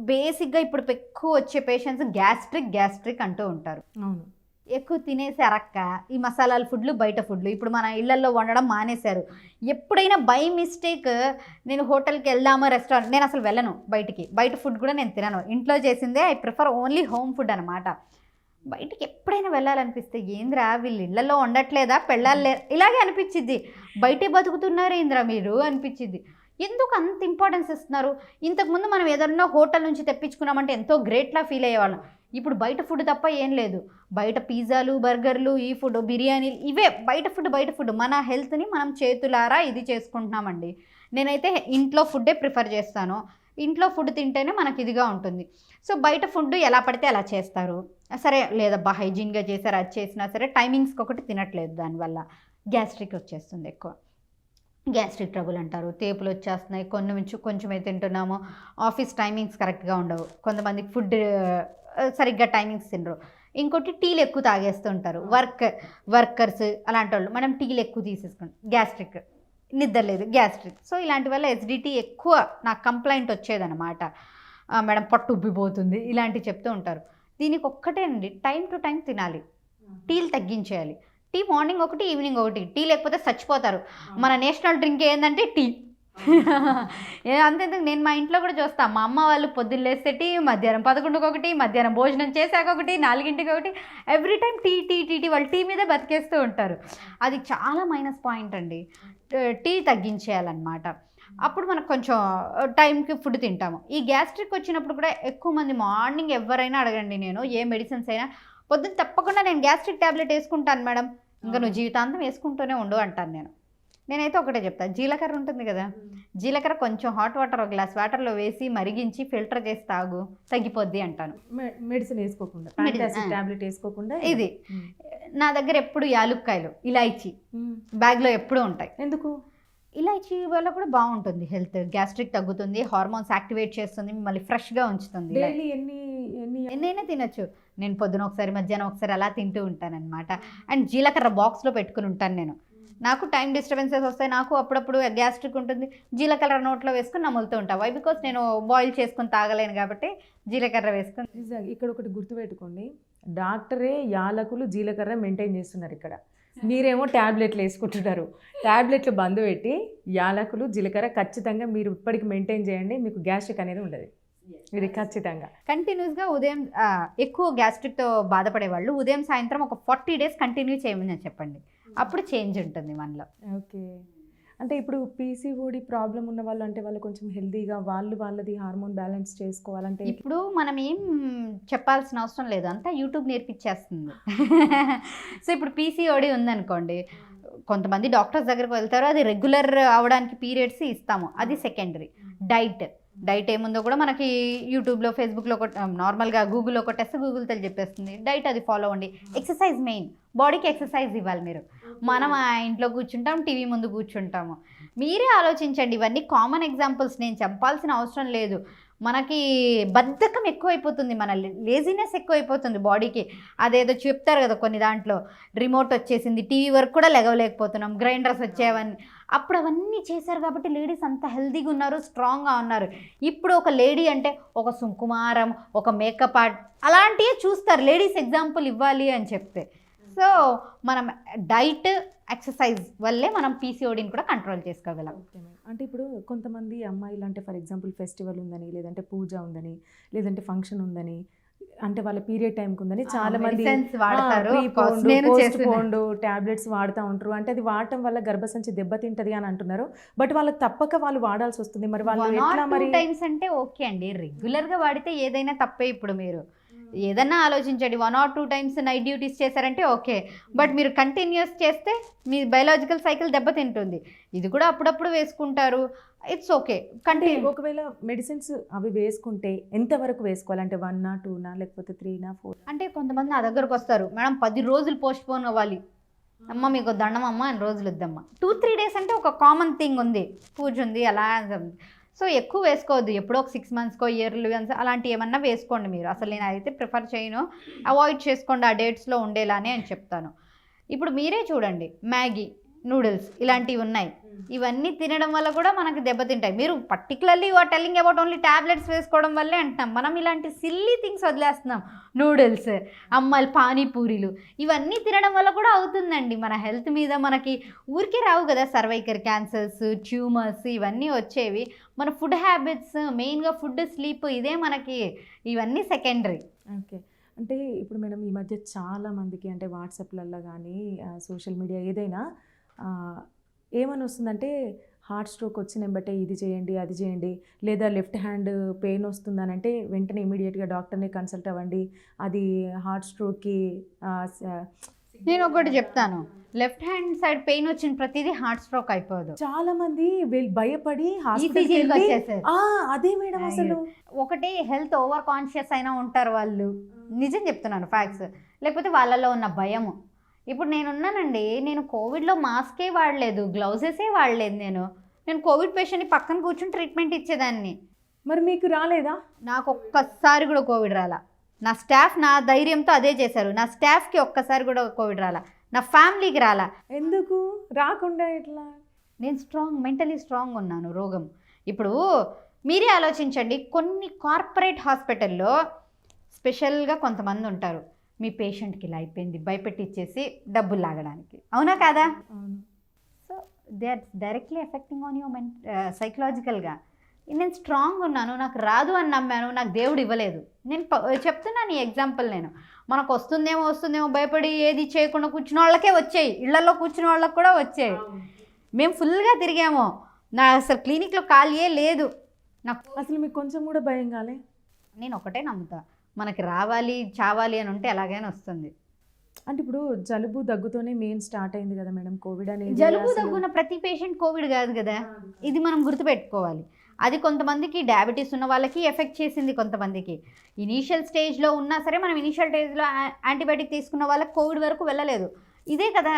బేసిక్గా ఇప్పుడు ఎక్కువ వచ్చే పేషెంట్స్ గ్యాస్ట్రిక్ అంటూ ఉంటారు. అవును. ఎక్కువ తినేసి అరక్క ఈ మసాలాల ఫుడ్లు, బయట ఫుడ్లు ఇప్పుడు మన ఇళ్లల్లో వండడం మానేశారు. ఎప్పుడైనా బై మిస్టేక్ నేను హోటల్కి వెళ్దామా, రెస్టారెంట్, నేను అసలు వెళ్ళను బయటికి, బయట ఫుడ్ కూడా నేను తినను, ఇంట్లో చేసిందే I prefer only home food అనమాట. బయటికి ఎప్పుడైనా వెళ్ళాలనిపిస్తే ఏంద్రా వీళ్ళు ఇళ్లలో వండట్లేదా, పెళ్ళాలే, ఇలాగే అనిపించిద్ది. బయటే బతుకుతున్నారు ఏంద్రా మీరు అనిపించిద్ది. ఎందుకు అంత ఇంపార్టెన్స్ ఇస్తున్నారు? ఇంతకుముందు మనం ఏదన్నా హోటల్ నుంచి తెప్పించుకున్నామంటే ఎంతో గ్రేట్లా ఫీల్ అయ్యేవాళ్ళం. ఇప్పుడు బయట ఫుడ్ తప్ప ఏం లేదు. బయట పిజ్జాలు, బర్గర్లు, ఈ ఫుడ్, బిర్యానీలు, ఇవే బయట ఫుడ్. మన హెల్త్ని మనం చేతులారా ఇది చేసుకుంటున్నామండి. నేనైతే ఇంట్లో ఫుడ్డే ప్రిఫర్ చేస్తాను. ఇంట్లో ఫుడ్ తింటేనే మనకి ఇదిగా ఉంటుంది. సో బయట ఫుడ్ ఎలా పడితే అలా చేస్తారు. సరే లేదబ్బా హైజీన్గా చేశారు, అది చేసినా సరే టైమింగ్స్కి ఒకటి తినట్లేదు, దానివల్ల గ్యాస్ట్రిక్ వచ్చేస్తుంది ఎక్కువ. గ్యాస్ట్రిక్ ట్రబుల్ అంటారు, తేపులు వచ్చేస్తున్నాయి, కొంచెమే తింటున్నాము, ఆఫీస్ టైమింగ్స్ కరెక్ట్గా ఉండవు, కొంతమందికి ఫుడ్ సరిగ్గా టైమింగ్స్ తినరు. ఇంకోటి టీలు ఎక్కువ తాగేస్తుంటారు, వర్కర్స్ అలాంటి వాళ్ళు. మనం టీలు ఎక్కువ తీసేసుకుంటాం, గ్యాస్ట్రిక్. నిద్ర లేదు, గ్యాస్ట్రిక్. సో ఇలాంటి వల్ల ఎసిడిటీ ఎక్కువ నాకు కంప్లైంట్ వచ్చేదన్నమాట. మేడం పట్టు ఉబ్బిపోతుంది, ఇలాంటివి చెప్తూ ఉంటారు. దీనికి ఒక్కటేనండి, టైం టు టైం తినాలి, టీలు తగ్గించేయాలి. టీ మార్నింగ్ ఒకటి, ఈవినింగ్ ఒకటి. టీ లేకపోతే చచ్చిపోతారు. మన నేషనల్ డ్రింక్ ఏంటంటే టీ. అంతేందుకు, నేను మా ఇంట్లో కూడా చూస్తాను, మా అమ్మ వాళ్ళు పొద్దున్న లేస్తే టీ, మధ్యాహ్నం 11కి ఒకటి, మధ్యాహ్నం భోజనం చేశాక ఒకటి, 4ంటికి ఒకటి, ఎవ్రీ టైం టీ. వాళ్ళు టీ మీదే బతికేస్తూ ఉంటారు. అది చాలా మైనస్ పాయింట్ అండి. టీ తగ్గించేయాలన్నమాట. అప్పుడు మనకు కొంచెం టైంకి ఫుడ్ తింటాము. ఈ గ్యాస్ట్రిక్ వచ్చినప్పుడు కూడా ఎక్కువ మంది మార్నింగ్ ఎవరైనా అడగండి, నేను ఏ మెడిసిన్స్ అయినా పొద్దున్న తప్పకుండా నేను గ్యాస్ట్రిక్ ట్యాబ్లెట్ వేసుకుంటాను మేడం, ఇంకా నువ్వు జీవితాంతం వేసుకుంటూనే ఉండు అంటాను. నేనైతే ఒకటే చెప్తాను, జీలకర్ర ఉంటుంది కదా, జీలకర్ర కొంచెం హాట్ వాటర్, ఒక గ్లాస్ వాటర్లో వేసి మరిగించి ఫిల్టర్ చేసి తాగు, తగ్గిపోద్ది అంటాను. మెడిసిన్ వేసుకోకుండా, టాబ్లెట్ వేసుకోకుండా. ఇది నా దగ్గర ఎప్పుడు యాలుక్కాయలు, ఇలాయచీ బ్యాగ్లో ఎప్పుడూ ఉంటాయి. ఎందుకు? ఇలాచీ వల్ల కూడా బాగుంటుంది హెల్త్, గ్యాస్ట్రిక్ తగ్గుతుంది, హార్మోన్స్ యాక్టివేట్ చేస్తుంది, మిమ్మల్ని ఫ్రెష్గా ఉంచుతుంది. డైలీ ఎన్నైనా తినచ్చు. నేను పొద్దున ఒకసారి, మధ్యాహ్నం ఒకసారి అలా తింటూ ఉంటానన్నమాట. అండ్ జీలకర్ర బాక్స్లో పెట్టుకుని ఉంటాను నేను. నాకు టైం డిస్టర్బెన్సెస్ వస్తాయి, నాకు అప్పుడప్పుడు గ్యాస్ట్రిక్ ఉంటుంది, జీలకర్ర నోట్లో వేసుకుని నములుతూ ఉంటాను. వై? బికాస్ నేను బాయిల్ చేసుకుని తాగలేను కాబట్టి జీలకర్ర వేసుకుని. ఇక్కడ ఒకటి గుర్తుపెట్టుకోండి, డాక్టరే యాలకులు, జీలకర్ర మెయింటైన్ చేస్తున్నారు ఇక్కడ. మీరేమో ట్యాబ్లెట్లు వేసుకుంటున్నారు. ట్యాబ్లెట్లు బంద్ పెట్టి యాలకులు, జీలకర్ర ఖచ్చితంగా మీరు ఇప్పటికి మెయింటైన్ చేయండి, మీకు గ్యాస్ట్రిక్ అనేది ఉండదు. ఇది ఖచ్చితంగా కంటిన్యూస్గా ఉదయం ఎక్కువ గ్యాస్ట్రిక్తో బాధపడే వాళ్ళు ఉదయం సాయంత్రం ఒక 40 days కంటిన్యూ చేయమని చెప్పండి, అప్పుడు చేంజ్ ఉంటుంది మనలో. ఓకే. అంటే ఇప్పుడు పీసీఓడి ప్రాబ్లం ఉన్న వాళ్ళు, అంటే వాళ్ళు కొంచెం హెల్తీగా వాళ్ళది హార్మోన్ బ్యాలెన్స్ చేసుకోవాలంటే ఇప్పుడు మనం ఏం చెప్పాల్సిన అవసరం లేదు, అంతా యూట్యూబ్ నేర్పించేస్తుంది. సో ఇప్పుడు పీసీఓడి ఉందనుకోండి, కొంతమంది డాక్టర్స్ దగ్గరకు వెళ్తారు, అది రెగ్యులర్ అవడానికి పీరియడ్స్ ఇస్తాము, అది సెకండరీ. డైట్ ఏముందో కూడా మనకి యూట్యూబ్లో, ఫేస్బుక్లో, నార్మల్గా గూగుల్లో కొట్టేస్తే గూగుల్ చెప్పేస్తుంది. డైట్ అది ఫాలో అవ్వండి. ఎక్సర్సైజ్ మెయిన్, బాడీకి ఎక్సర్సైజ్ ఇవ్వాలి మీరు. మనం ఆ ఇంట్లో కూర్చుంటాం, టీవీ ముందు కూర్చుంటాము. మీరే ఆలోచించండి, ఇవన్నీ కామన్ ఎగ్జాంపుల్స్, నేను చెప్పాల్సిన అవసరం లేదు. మనకి బద్ధకం ఎక్కువైపోతుంది, మన లేజినెస్ ఎక్కువైపోతుంది బాడీకి. అదేదో చెప్తారు కదా కొన్ని దాంట్లో, రిమోట్ వచ్చేసింది, టీవీ వరకు కూడా లెగవలేకపోతున్నాం, గ్రైండర్స్ వచ్చేవన్నీ. అప్పుడు అవన్నీ చేశారు కాబట్టి లేడీస్ అంత హెల్తీగా ఉన్నారు, స్ట్రాంగ్గా ఉన్నారు. ఇప్పుడు ఒక లేడీ అంటే ఒక సుకుమారం, ఒక మేకప్ ఆర్ట్ అలాంటివే చూస్తారు లేడీస్, ఎగ్జాంపుల్ ఇవ్వాలి అని చెప్తే. సో మనం డైట్ ఎక్సర్సైజ్ వల్లే మనం పీసీఓడిని కూడా కంట్రోల్ చేసుకోగలం. Okay madam. అంటే ఇప్పుడు కొంతమంది అమ్మాయిలు అంటే ఫర్ ఎగ్జాంపుల్ ఫెస్టివల్ ఉందని, లేదంటే పూజ ఉందని, లేదంటే ఫంక్షన్ ఉందని, అంటే వాళ్ళ పీరియడ్ టైంకి ఉందని చాలా మంది మెడిసిన్స్ వాడతారు. పోస్ట్ పోండ్ టాబ్లెట్స్ వాడుతూ ఉంటారు. అంటే అది వాడటం వల్ల గర్భసంచి దెబ్బతింటది అని అంటున్నారు. బట్ వాళ్ళకి తప్పక వాళ్ళు వాడాల్సి వస్తుంది. మరి వాళ్ళు ఎట్లా మరి టైమ్స్ అంటే ఓకే అండి, రెగ్యులర్ గా వాడితే ఏదైనా తప్పే. ఇప్పుడు మీరు ఏదన్నా ఆలోచించండి, 1 or 2 times నైట్ డ్యూటీస్ చేశారంటే ఓకే, బట్ మీరు కంటిన్యూస్ చేస్తే మీ బయలాజికల్ సైకిల్ దెబ్బతింటుంది. ఇది కూడా అప్పుడప్పుడు వేసుకుంటారు, ఇట్స్ ఓకే. అంటే ఒకవేళ మెడిసిన్స్ అవి వేసుకుంటే ఎంతవరకు వేసుకోవాలి? అంటే 1 or 2 లేకపోతే 3 or 4? అంటే కొంతమంది నా దగ్గరకు వస్తారు, మేడం 10 రోజులు పోస్ట్ పోన్ అవ్వాలి, అమ్మ మీకు దండం అమ్మ అని రోజులు వద్దమ్మా. 2-3 days అంటే ఒక కామన్ థింగ్ ఉంది, పూజ ఉంది అలా. సో ఎక్కువ వేసుకోవద్దు, ఎప్పుడో ఒక 6 monthsకో ఇయర్లీ అలాంటివి ఏమన్నా వేసుకోండి మీరు. అసలు నేను అయితే ప్రిఫర్ చేయను, అవాయిడ్ చేసుకోండి ఆ డేట్స్లో ఉండేలానే అని చెప్తాను. ఇప్పుడు మీరే చూడండి, మ్యాగీ, నూడిల్స్ ఇలాంటివి ఉన్నాయి, ఇవన్నీ తినడం వల్ల కూడా మనకు దెబ్బతింటాయి. మీరు particularly you are telling about only tablets వేసుకోవడం వల్లే అంటున్నాం. మనం ఇలాంటి సిల్లీ థింగ్స్ వదిలేస్తున్నాం, నూడిల్స్, అమ్మాయిలు పానీపూరీలు, ఇవన్నీ తినడం వల్ల కూడా అవుతుందండి మన హెల్త్ మీద. మనకి ఊరికే రావు కదా సర్వైకల్ క్యాన్సర్స్, ట్యూమర్స్, ఇవన్నీ వచ్చేవి మన ఫుడ్ హ్యాబిట్స్, మెయిన్గా ఫుడ్, స్లీప్, ఇదే మనకి, ఇవన్నీ సెకండరీ. ఓకే. అంటే ఇప్పుడు మేడం ఈ మధ్య చాలా మందికి అంటే వాట్సాప్లలో కానీ సోషల్ మీడియా ఏదైనా ఏమని వస్తుందంటే హార్ట్ స్ట్రోక్ వచ్చిన వెంబటే ఇది చేయండి అది చేయండి, లేదా లెఫ్ట్ హ్యాండ్ పెయిన్ వస్తుందని అంటే వెంటనే ఇమీడియట్గా డాక్టర్ని కన్సల్ట్ అవ్వండి, అది హార్ట్ స్ట్రోక్కి. నేను ఒకటి చెప్తాను, లెఫ్ట్ హ్యాండ్ సైడ్ పెయిన్ వచ్చిన ప్రతిదీ హార్ట్ స్ట్రోక్ అయిపోదు. చాలా మంది భయపడి అదే మేడం అసలు ఒకటి హెల్త్ ఓవర్ కాన్షియస్ అయినా ఉంటారు వాళ్ళు, నిజం చెప్తున్నాను ఫ్యాక్ట్స్, లేకపోతే వాళ్ళలో ఉన్న భయము. ఇప్పుడు నేనున్నానండి, నేను కోవిడ్లో మాస్కే వాడలేదు, గ్లౌజెసే వాడలేదు. నేను కోవిడ్ పేషెంట్ని పక్కన కూర్చొని ట్రీట్మెంట్ ఇచ్చేదాన్ని. మరి మీకు రాలేదా? నాకు ఒక్కసారి కూడా కోవిడ్ రాలా. నా స్టాఫ్ నా ధైర్యంతో అదే చేశారు. నా స్టాఫ్కి ఒక్కసారి కూడా కోవిడ్ రాలా, నా ఫ్యామిలీకి రాలా. ఎందుకు రాకుండా ఎట్లా? నేను స్ట్రాంగ్, మెంటలీ స్ట్రాంగ్ ఉన్నాను. రోగం ఇప్పుడు మీరే ఆలోచించండి, కొన్ని కార్పొరేట్ హాస్పిటల్లో స్పెషల్గా కొంతమంది ఉంటారు, మీ పేషెంట్కి ఇలా అయిపోయింది భయపెట్టి ఇచ్చేసి డబ్బులు లాగడానికి, అవునా కాదా? So they are directly affecting on your సైకలాజికల్గా. నేను స్ట్రాంగ్ ఉన్నాను, నాకు రాదు అని నమ్మాను, నాకు దేవుడు ఇవ్వలేదు. నేను చెప్తున్నాను ఈ ఎగ్జాంపుల్. మనకు వస్తుందేమో భయపడి ఏది చేయకుండా కూర్చున్న వాళ్ళకే వచ్చాయి, ఇళ్లలో కూర్చున్న వాళ్ళకి కూడా వచ్చాయి. మేము ఫుల్గా తిరిగాము, నా అసలు క్లినిక్లో ఖాళీయే లేదు. నాకు అసలు మీకు కొంచెం కూడా భయం కాలే? నేను ఒకటే నమ్ముతా, మనకి రావాలి చావాలి అని ఉంటే ఎలాగైనా వస్తుంది. అంటే ఇప్పుడు జలుబు దగ్గుతోనే మెయిన్ స్టార్ట్ అయింది కదా మేడం కోవిడ్ అనేది. జలుబు దగ్గున్న ప్రతి పేషెంట్ కోవిడ్ కాదు కదా, ఇది మనం గుర్తుపెట్టుకోవాలి. అది కొంతమందికి డయాబెటీస్ ఉన్న వాళ్ళకి ఎఫెక్ట్ చేసింది, కొంతమందికి ఇనీషియల్ స్టేజ్లో ఉన్నా సరే మనం ఇనీషియల్ స్టేజ్లో యాంటీబయాటిక్ తీసుకున్న వాళ్ళకి కోవిడ్ వరకు వెళ్ళలేదు. ఇదే కదా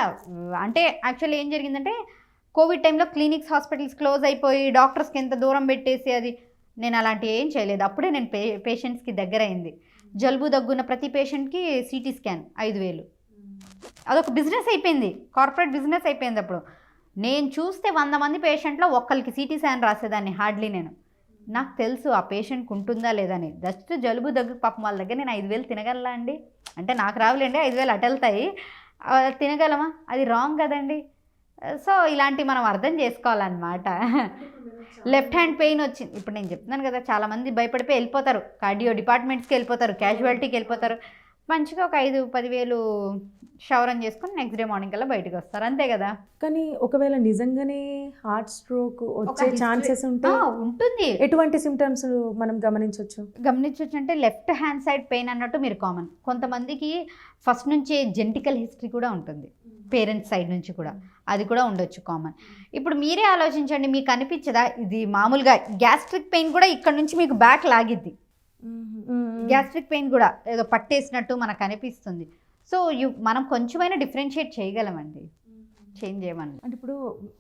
అంటే యాక్చువల్లీ ఏం జరిగిందంటే కోవిడ్ టైంలో క్లినిక్స్, హాస్పిటల్స్ క్లోజ్ అయిపోయి డాక్టర్స్కి ఎంత దూరం పెట్టేసి అది. నేను అలాంటివి ఏం చేయలేదు, అప్పుడే నేను పేషెంట్స్కి దగ్గర అయింది. జలుబు దగ్గున్న ప్రతి పేషెంట్కి సిటీ స్కాన్ 5,000, అదొక బిజినెస్ అయిపోయింది, కార్పొరేట్ బిజినెస్ అయిపోయింది. అప్పుడు నేను చూస్తే 100 మంది పేషెంట్లో ఒక్కరికి సిటీ స్కాన్ రాసేదాన్ని హార్డ్లీ. నాకు తెలుసు ఆ పేషెంట్కి ఉంటుందా లేదని. జస్ట్ జలుబు దగ్గు పాపం వాళ్ళ దగ్గర నేను 5,000 తినగలలా అండి? అంటే నాకు రావులేండి, 5,000 అటు వెళ్తాయి, తినగలమా? అది రాంగ్ కదండి. సో ఇలాంటివి మనం అర్థం చేసుకోవాలన్నమాట. లెఫ్ట్ హ్యాండ్ పెయిన్ వచ్చింది, ఇప్పుడు నేను చెప్తున్నాను కదా, చాలామంది భయపడిపోయి వెళ్ళిపోతారు, కార్డియో డిపార్ట్మెంట్స్కి వెళ్ళిపోతారు, క్యాజువాలిటీకి వెళ్ళిపోతారు, మంచిగా ఒక 5,000-10,000 షవరం చేసుకొని నెక్స్ట్ డే మార్నింగ్ కల్లా బయటకు వస్తారు, అంతే కదా. కానీ ఒకవేళ నిజంగానే హార్ట్ స్ట్రోక్ వచ్చే ఛాన్సెస్ ఉంటుంది. ఎటువంటి సిమ్టమ్స్ మనం గమనించవచ్చు అంటే లెఫ్ట్ హ్యాండ్ సైడ్ పెయిన్ అన్నట్టు మీరు కామన్. కొంతమందికి ఫస్ట్ నుంచే జెనెటికల్ హిస్టరీ కూడా ఉంటుంది, పేరెంట్స్ సైడ్ నుంచి కూడా, అది కూడా ఉండొచ్చు కామన్. ఇప్పుడు మీరే ఆలోచించండి, మీకు అనిపించదా ఇది మామూలుగా గ్యాస్ట్రిక్ పెయిన్ కూడా ఇక్కడ నుంచి మీకు బ్యాక్ లాగిద్ది, గ్యాస్ట్రిక్ పెయిన్ కూడా ఏదో పట్టేసినట్టు మనకు అనిపిస్తుంది. సో మనం కొంచెమైనా డిఫరెన్షియేట్ చేయగలమండి, చేంజ్ చేయమని. అంటే ఇప్పుడు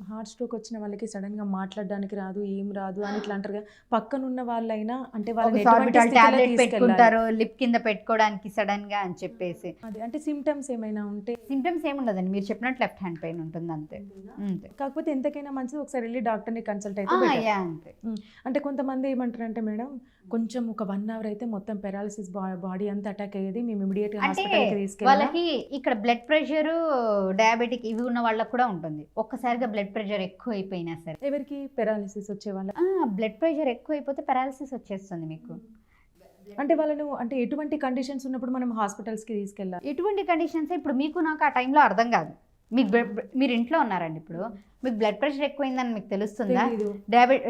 హార్ట్ స్ట్రోక్ వచ్చిన వాళ్ళకి సడన్గా మాట్లాడడానికి రాదు, ఏం రాదు అని ఇట్లా అంటారు కదా, పక్కన ఉన్న వాళ్ళైనా అంటే వాళ్ళని ఎటువంటి సార్బిటాల్ స్థితిలో టాబ్లెట్ తీసుకెళ్ళాలి? పెట్టుకుంటారు లిప్ కింద పెట్టుకోవడానికి సడన్ గా అని చెప్పేసి. అది అంటే సిమ్టమ్స్ ఏమైనా ఉంటే సిమ్టమ్స్ ఏముండదండి, మీరు చెప్పినట్టు లెఫ్ట్ హ్యాండ్ పెయిన్ ఉంటుంది అంతే. అంతే. కాకపోతే ఎంతకైనా మంచిది ఒకసారి వెళ్ళి డాక్టర్ని కన్సల్ట్ అయితే better. యా అంతే. అంటే కొంతమంది ఏమంటారంటే మేడం కొంచెం ఒక 1 hour అయితే మొత్తం పెరాలసిస్ బాడీ అంతా అటాక్ అయ్యేది, మేము ఇమీడియట్గా అంటే హాస్పిటల్కి తీసుకెళ్ళాలి. వాళ్ళకి ఇక్కడ బ్లడ్ ప్రెషర్, డయాబెటిక్ ఇవి ఉన్న వాళ్ళకి కూడా ఉంటుంది. ఒక్కసారిగా బ్లడ్ ప్రెషర్ ఎక్కువ అయిపోయినా సరే, ఎవరికి పెరాలసిస్ వచ్చే వాళ్ళ బ్లడ్ ప్రెషర్ ఎక్కువ అయిపోతే పారాలిసిస్ వచ్చేస్తుంది మీకు. అంటే వాళ్ళను అంటే ఎటువంటి కండిషన్స్ ఉన్నప్పుడు మనం హాస్పిటల్స్కి తీసుకెళ్ళాలి? ఎటువంటి కండిషన్స్ ఇప్పుడు మీకు నాకు ఆ టైంలో అర్థం కాదు. మీకు మీరు ఇంట్లో ఉన్నారండి, ఇప్పుడు మీకు బ్లడ్ ప్రెషర్ ఎక్కువైందని మీకు తెలుస్తుందా? తెలీదు.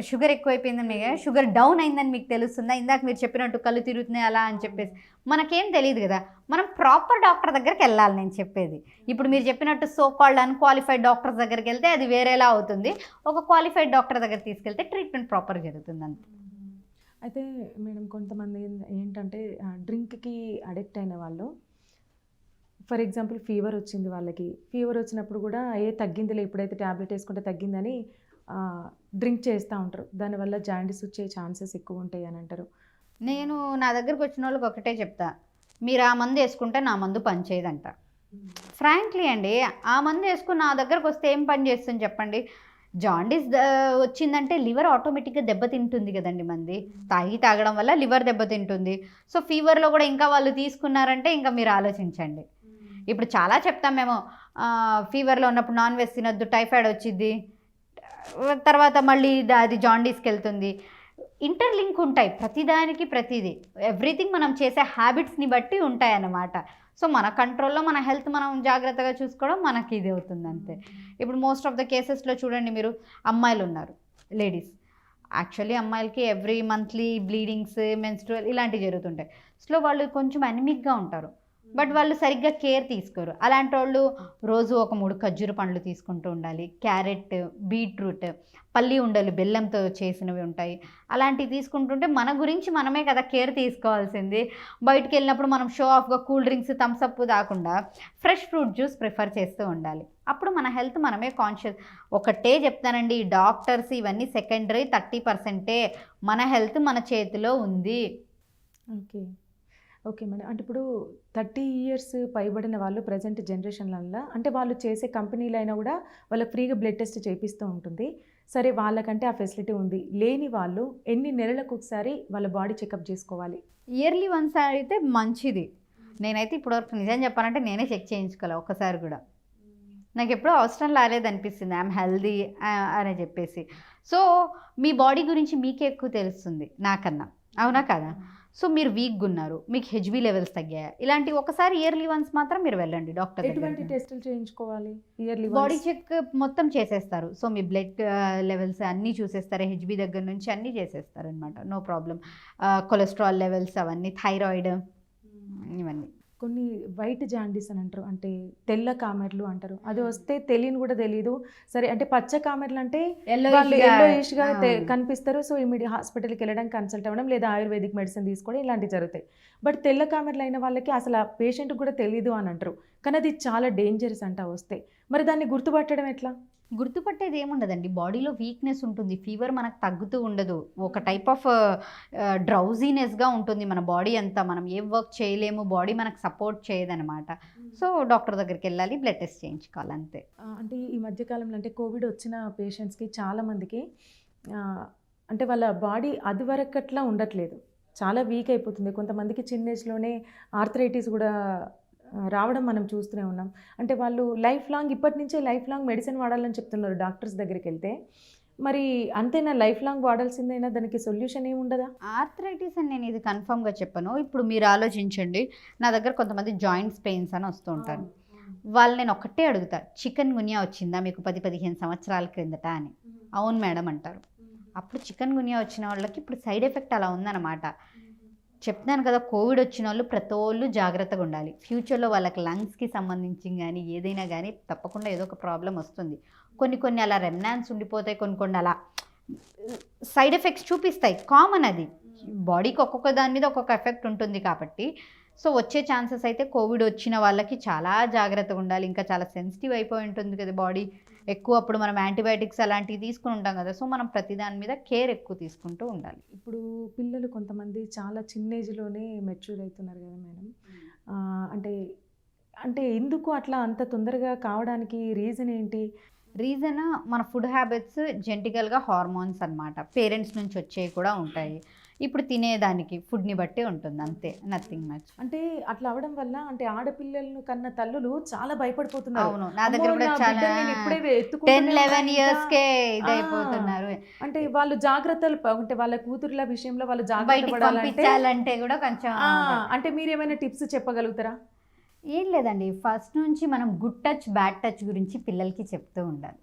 షుగర్ ఎక్కువైపోయిందని మీకు, షుగర్ డౌన్ అయిందని మీకు తెలుస్తుందా? ఇందాక మీరు చెప్పినట్టు కళ్ళు తిరుగుతున్నాయి అలా అని చెప్పేసి మనకేం తెలియదు కదా. మనం ప్రాపర్ డాక్టర్ దగ్గరికి వెళ్ళాలి నేను చెప్పేది. ఇప్పుడు మీరు చెప్పినట్టు సో కాల్డ్ అన్క్వాలిఫైడ్ డాక్టర్స్ దగ్గరికి వెళ్తే అది వేరేలా అవుతుంది. ఒక క్వాలిఫైడ్ డాక్టర్ దగ్గర తీసుకెళ్తే ట్రీట్మెంట్ ప్రాపర్ జరుగుతుంది అంతే. అయితే మేడం కొంతమంది ఏంటంటే డ్రింక్కి అడిక్ట్ అయిన వాళ్ళు, ఫర్ ఎగ్జాంపుల్ ఫీవర్ వచ్చింది వాళ్ళకి, ఫీవర్ వచ్చినప్పుడు కూడా తగ్గిందిలే ఇప్పుడైతే ట్యాబ్లెట్ వేసుకుంటే తగ్గిందని డ్రింక్ చేస్తూ ఉంటారు. దానివల్ల జాండీస్ వచ్చే ఛాన్సెస్ ఎక్కువ ఉంటాయి అని అంటారు. నేను నా దగ్గరకు వచ్చిన వాళ్ళకి ఒకటే చెప్తా, మీరు ఆ మందు వేసుకుంటే నా మందు పనిచేయదంట. ఫ్రాంక్లీ అండి, ఆ మందు వేసుకుని నా దగ్గరకు వస్తే ఏం పని చేస్తుంది చెప్పండి? జాండీస్ వచ్చిందంటే లివర్ ఆటోమేటిక్గా దెబ్బతింటుంది కదండి. మంది తాగడం వల్ల లివర్ దెబ్బతింటుంది. సో ఫీవర్లో కూడా ఇంకా వాళ్ళు తీసుకున్నారంటే ఇంకా మీరు ఆలోచించండి. ఇప్పుడు చాలా చెప్తాం మేము, ఫీవర్లో ఉన్నప్పుడు నాన్ వెజ్ తినొద్దు, టైఫాయిడ్ వచ్చింది, తర్వాత మళ్ళీ అది జాండీస్కి వెళ్తుంది. ఇంటర్లింక్ ఉంటాయి ప్రతిదానికి, ప్రతిదీ ఎవ్రీథింగ్ మనం చేసే హ్యాబిట్స్ని బట్టి ఉంటాయి అన్నమాట. సో మన కంట్రోల్లో మన హెల్త్ మనం జాగ్రత్తగా చూసుకోవడం మనకి ఇది అవుతుంది అంతే. ఇప్పుడు మోస్ట్ ఆఫ్ ద కేసెస్లో చూడండి, మీరు అమ్మాయిలు ఉన్నారు, లేడీస్, యాక్చువల్లీ అమ్మాయిలకి ఎవ్రీ మంత్లీ బ్లీడింగ్స్, మెన్స్ట్రువల్ ఇలాంటివి జరుగుతుంటాయి. సో వాళ్ళు కొంచెం అనిమిక్గా ఉంటారు, బట్ వాళ్ళు సరిగ్గా కేర్ తీసుకోరు. అలాంటి వాళ్ళు రోజు ఒక 3 ఖర్జూర పండ్లు తీసుకుంటూ ఉండాలి. క్యారెట్, బీట్రూట్, పల్లి ఉండలు బెల్లంతో చేసినవి ఉంటాయి. అలాంటివి తీసుకుంటుంటే మన గురించి మనమే కదా కేర్ తీసుకోవాల్సింది. బయటికి వెళ్ళినప్పుడు మనం షో ఆఫ్గా కూల్ డ్రింక్స్, థమ్స్అప్ తాకుండా ఫ్రెష్ ఫ్రూట్ జ్యూస్ ప్రిఫర్ చేస్తూ ఉండాలి. అప్పుడు మన హెల్త్ మనమే కాన్షియస్. ఒకటే చెప్తానండి, డాక్టర్స్ ఇవన్నీ సెకండరీ, 30% మన హెల్త్ మన చేతిలో ఉంది. Okay madam. అంటే ఇప్పుడు 30 years పైబడిన వాళ్ళు ప్రజెంట్ జనరేషన్లలో, అంటే వాళ్ళు చేసే కంపెనీలు అయినా కూడా వాళ్ళకి ఫ్రీగా బ్లడ్ టెస్ట్ చేపిస్తూ ఉంటుంది. సరే వాళ్ళకంటే ఆ ఫెసిలిటీ ఉంది, లేని వాళ్ళు ఎన్ని నెలలకు ఒకసారి వాళ్ళ బాడీ చెకప్ చేసుకోవాలి? ఇయర్లీ వన్స్ అయితే మంచిది. నేనైతే ఇప్పటివరకు నిజం చెప్పాలంటే నేనే చెక్ చేయించుకోవాలి ఒక్కసారి కూడా. నాకు ఎప్పుడూ అవసరం రాలేదనిపిస్తుంది, ఐఎమ్ హెల్దీ అని చెప్పేసి. సో మీ బాడీ గురించి మీకే ఎక్కువ తెలుస్తుంది నాకన్నా, అవునా కదా? సో మీరు వీక్గా ఉన్నారు, మీకు హెచ్బీ లెవెల్స్ తగ్గాయా, ఇలాంటి ఒకసారి ఇయర్లీ వన్స్ మాత్రం మీరు వెళ్ళండి డాక్టర్ దగ్గర. ఎటువంటి టెస్టులు చేయించుకోవాలి? ఇయర్లీ బాడీ చెక్ మొత్తం చేసేస్తారు. సో మీ బ్లడ్ లెవెల్స్ అన్నీ చూసేస్తారు, హెచ్బీ దగ్గర నుంచి అన్నీ చేసేస్తారు అనమాట, నో ప్రాబ్లం. కొలెస్ట్రాల్ లెవెల్స్ అవన్నీ, థైరాయిడ్, ఇవన్నీ. కొన్ని వైట్ జాండీస్ అని అంటారు, అంటే తెల్ల కామెర్లు అంటారు. అది వస్తే తెలియని కూడా తెలియదు. సరే అంటే పచ్చ కామెర్లు అంటే వాళ్ళు ఎల్లోయిష్గా కనిపిస్తారు. సో ఇమీడియట్ హాస్పిటల్కి వెళ్ళడం, కన్సల్ట్ అవ్వడం, లేదా ఆయుర్వేదిక్ మెడిసిన్ తీసుకోవడం ఇలాంటివి జరుగుతాయి. బట్ తెల్ల కామెర్లు అయిన వాళ్ళకి అసలు ఆ పేషెంట్కి కూడా తెలియదు అని అంటారు. కానీ అది చాలా డేంజరస్ అంట వస్తే. మరి దాన్ని గుర్తుపట్టడం ఎట్లా? గుర్తుపట్టేది ఏముండదండి, బాడీలో వీక్నెస్ ఉంటుంది, ఫీవర్ మనకు తగ్గుతూ ఉండదు, ఒక టైప్ ఆఫ్ డ్రౌజీనెస్గా ఉంటుంది మన బాడీ అంతా, మనం ఏం వర్క్ చేయలేము, బాడీ మనకు సపోర్ట్ చేయదనమాట. సో డాక్టర్ దగ్గరికి వెళ్ళాలి, బ్లడ్ టెస్ట్ చేయించుకోవాలి అంతే. అంటే ఈ మధ్యకాలంలో అంటే కోవిడ్ వచ్చిన పేషెంట్స్కి చాలామందికి అంటే వాళ్ళ బాడీ అది వరకట్లా ఉండట్లేదు, చాలా వీక్ అయిపోతుంది. కొంతమందికి చిన్న ఏజ్లోనే ఆర్థరైటిస్ కూడా రావడం మనం చూస్తూనే ఉన్నాం. అంటే వాళ్ళు ఇప్పటి నుంచే లైఫ్ లాంగ్ మెడిసిన్ వాడాలని చెప్తున్నారు డాక్టర్స్ దగ్గరికి వెళ్తే. మరి అంతేనా, లైఫ్ లాంగ్ వాడాల్సిందేనా, దానికి సొల్యూషన్ ఏమి ఉండదా? ఆర్థరైటిస్ అని నేను ఇది కన్ఫర్మ్గా చెప్పను. ఇప్పుడు మీరు ఆలోచించండి, నా దగ్గర కొంతమంది జాయింట్స్ పెయిన్స్ అని వస్తూ ఉంటారు. వాళ్ళు నేను ఒక్కటే అడుగుతా, చికెన్ గున్యా వచ్చిందా మీకు 10-15 సంవత్సరాల క్రిందట అని. అవును మేడం అంటారు. అప్పుడు చికెన్ గున్యా వచ్చిన వాళ్ళకి ఇప్పుడు సైడ్ ఎఫెక్ట్ అలా ఉందన్నమాట. చెప్తున్నాను కదా, కోవిడ్ వచ్చిన వాళ్ళు ప్రతి వాళ్ళు జాగ్రత్తగా ఉండాలి. ఫ్యూచర్లో వాళ్ళకి లంగ్స్కి సంబంధించి కానీ ఏదైనా కానీ తప్పకుండా ఏదో ఒక ప్రాబ్లం వస్తుంది. కొన్ని అలా రెమ్నాన్స్ ఉండిపోతాయి, కొన్ని అలా సైడ్ ఎఫెక్ట్స్ చూపిస్తాయి, కామన్ అది. బాడీకి ఒక్కొక్క దాని మీద ఒక్కొక్క ఎఫెక్ట్ ఉంటుంది కాబట్టి. సో వచ్చే ఛాన్సెస్ అయితే కోవిడ్ వచ్చిన వాళ్ళకి చాలా జాగ్రత్తగా ఉండాలి. ఇంకా చాలా సెన్సిటివ్ అయిపోయి ఉంటుంది కదా బాడీ. ఎక్కువ అప్పుడు మనం యాంటీబయాటిక్స్ అలాంటివి తీసుకుని ఉంటాం కదా. సో మనం ప్రతి దాని మీద కేర్ ఎక్కువ తీసుకుంటూ ఉండాలి. ఇప్పుడు పిల్లలు కొంతమంది చాలా చిన్న ఏజ్లోనే మెచ్యూర్ అవుతున్నారు కదా మేడం. అంటే అంటే ఎందుకు అట్లా అంత తొందరగా కావడానికి రీజన్ ఏంటి? రీజన్ మన ఫుడ్ హ్యాబిట్స్, జెనెటికల్గా హార్మోన్స్ అన్నమాట. పేరెంట్స్ నుంచి వచ్చేవి కూడా ఉంటాయి. ఇప్పుడు తినేదానికి ఫుడ్ని బట్టి ఉంటుంది, అంతే, నథింగ్ మచ్. అంటే అట్లా అవడం వల్ల అంటే ఆడపిల్లలను కన్న తల్లులు చాలా భయపడుతున్నారు. అవును, నా దగ్గర కూడా చాలా 10-11 ఇయర్స్కే ఇదైపోతున్నారు. అంటే వాళ్ళు జాగ్రత్తలు అంటే వాళ్ళ కూతుర్ల విషయంలో వాళ్ళు జాగ్రత్త బయటికి పడాలంటే పంపించాలంటే కూడా కొంచెం అంటే మీరు ఏమైనా టిప్స్ చెప్పగలుగుతారా? ఏం లేదండి, ఫస్ట్ నుంచి మనం గుడ్ టచ్ బ్యాడ్ టచ్ గురించి పిల్లలకి చెప్తూ ఉండాలి.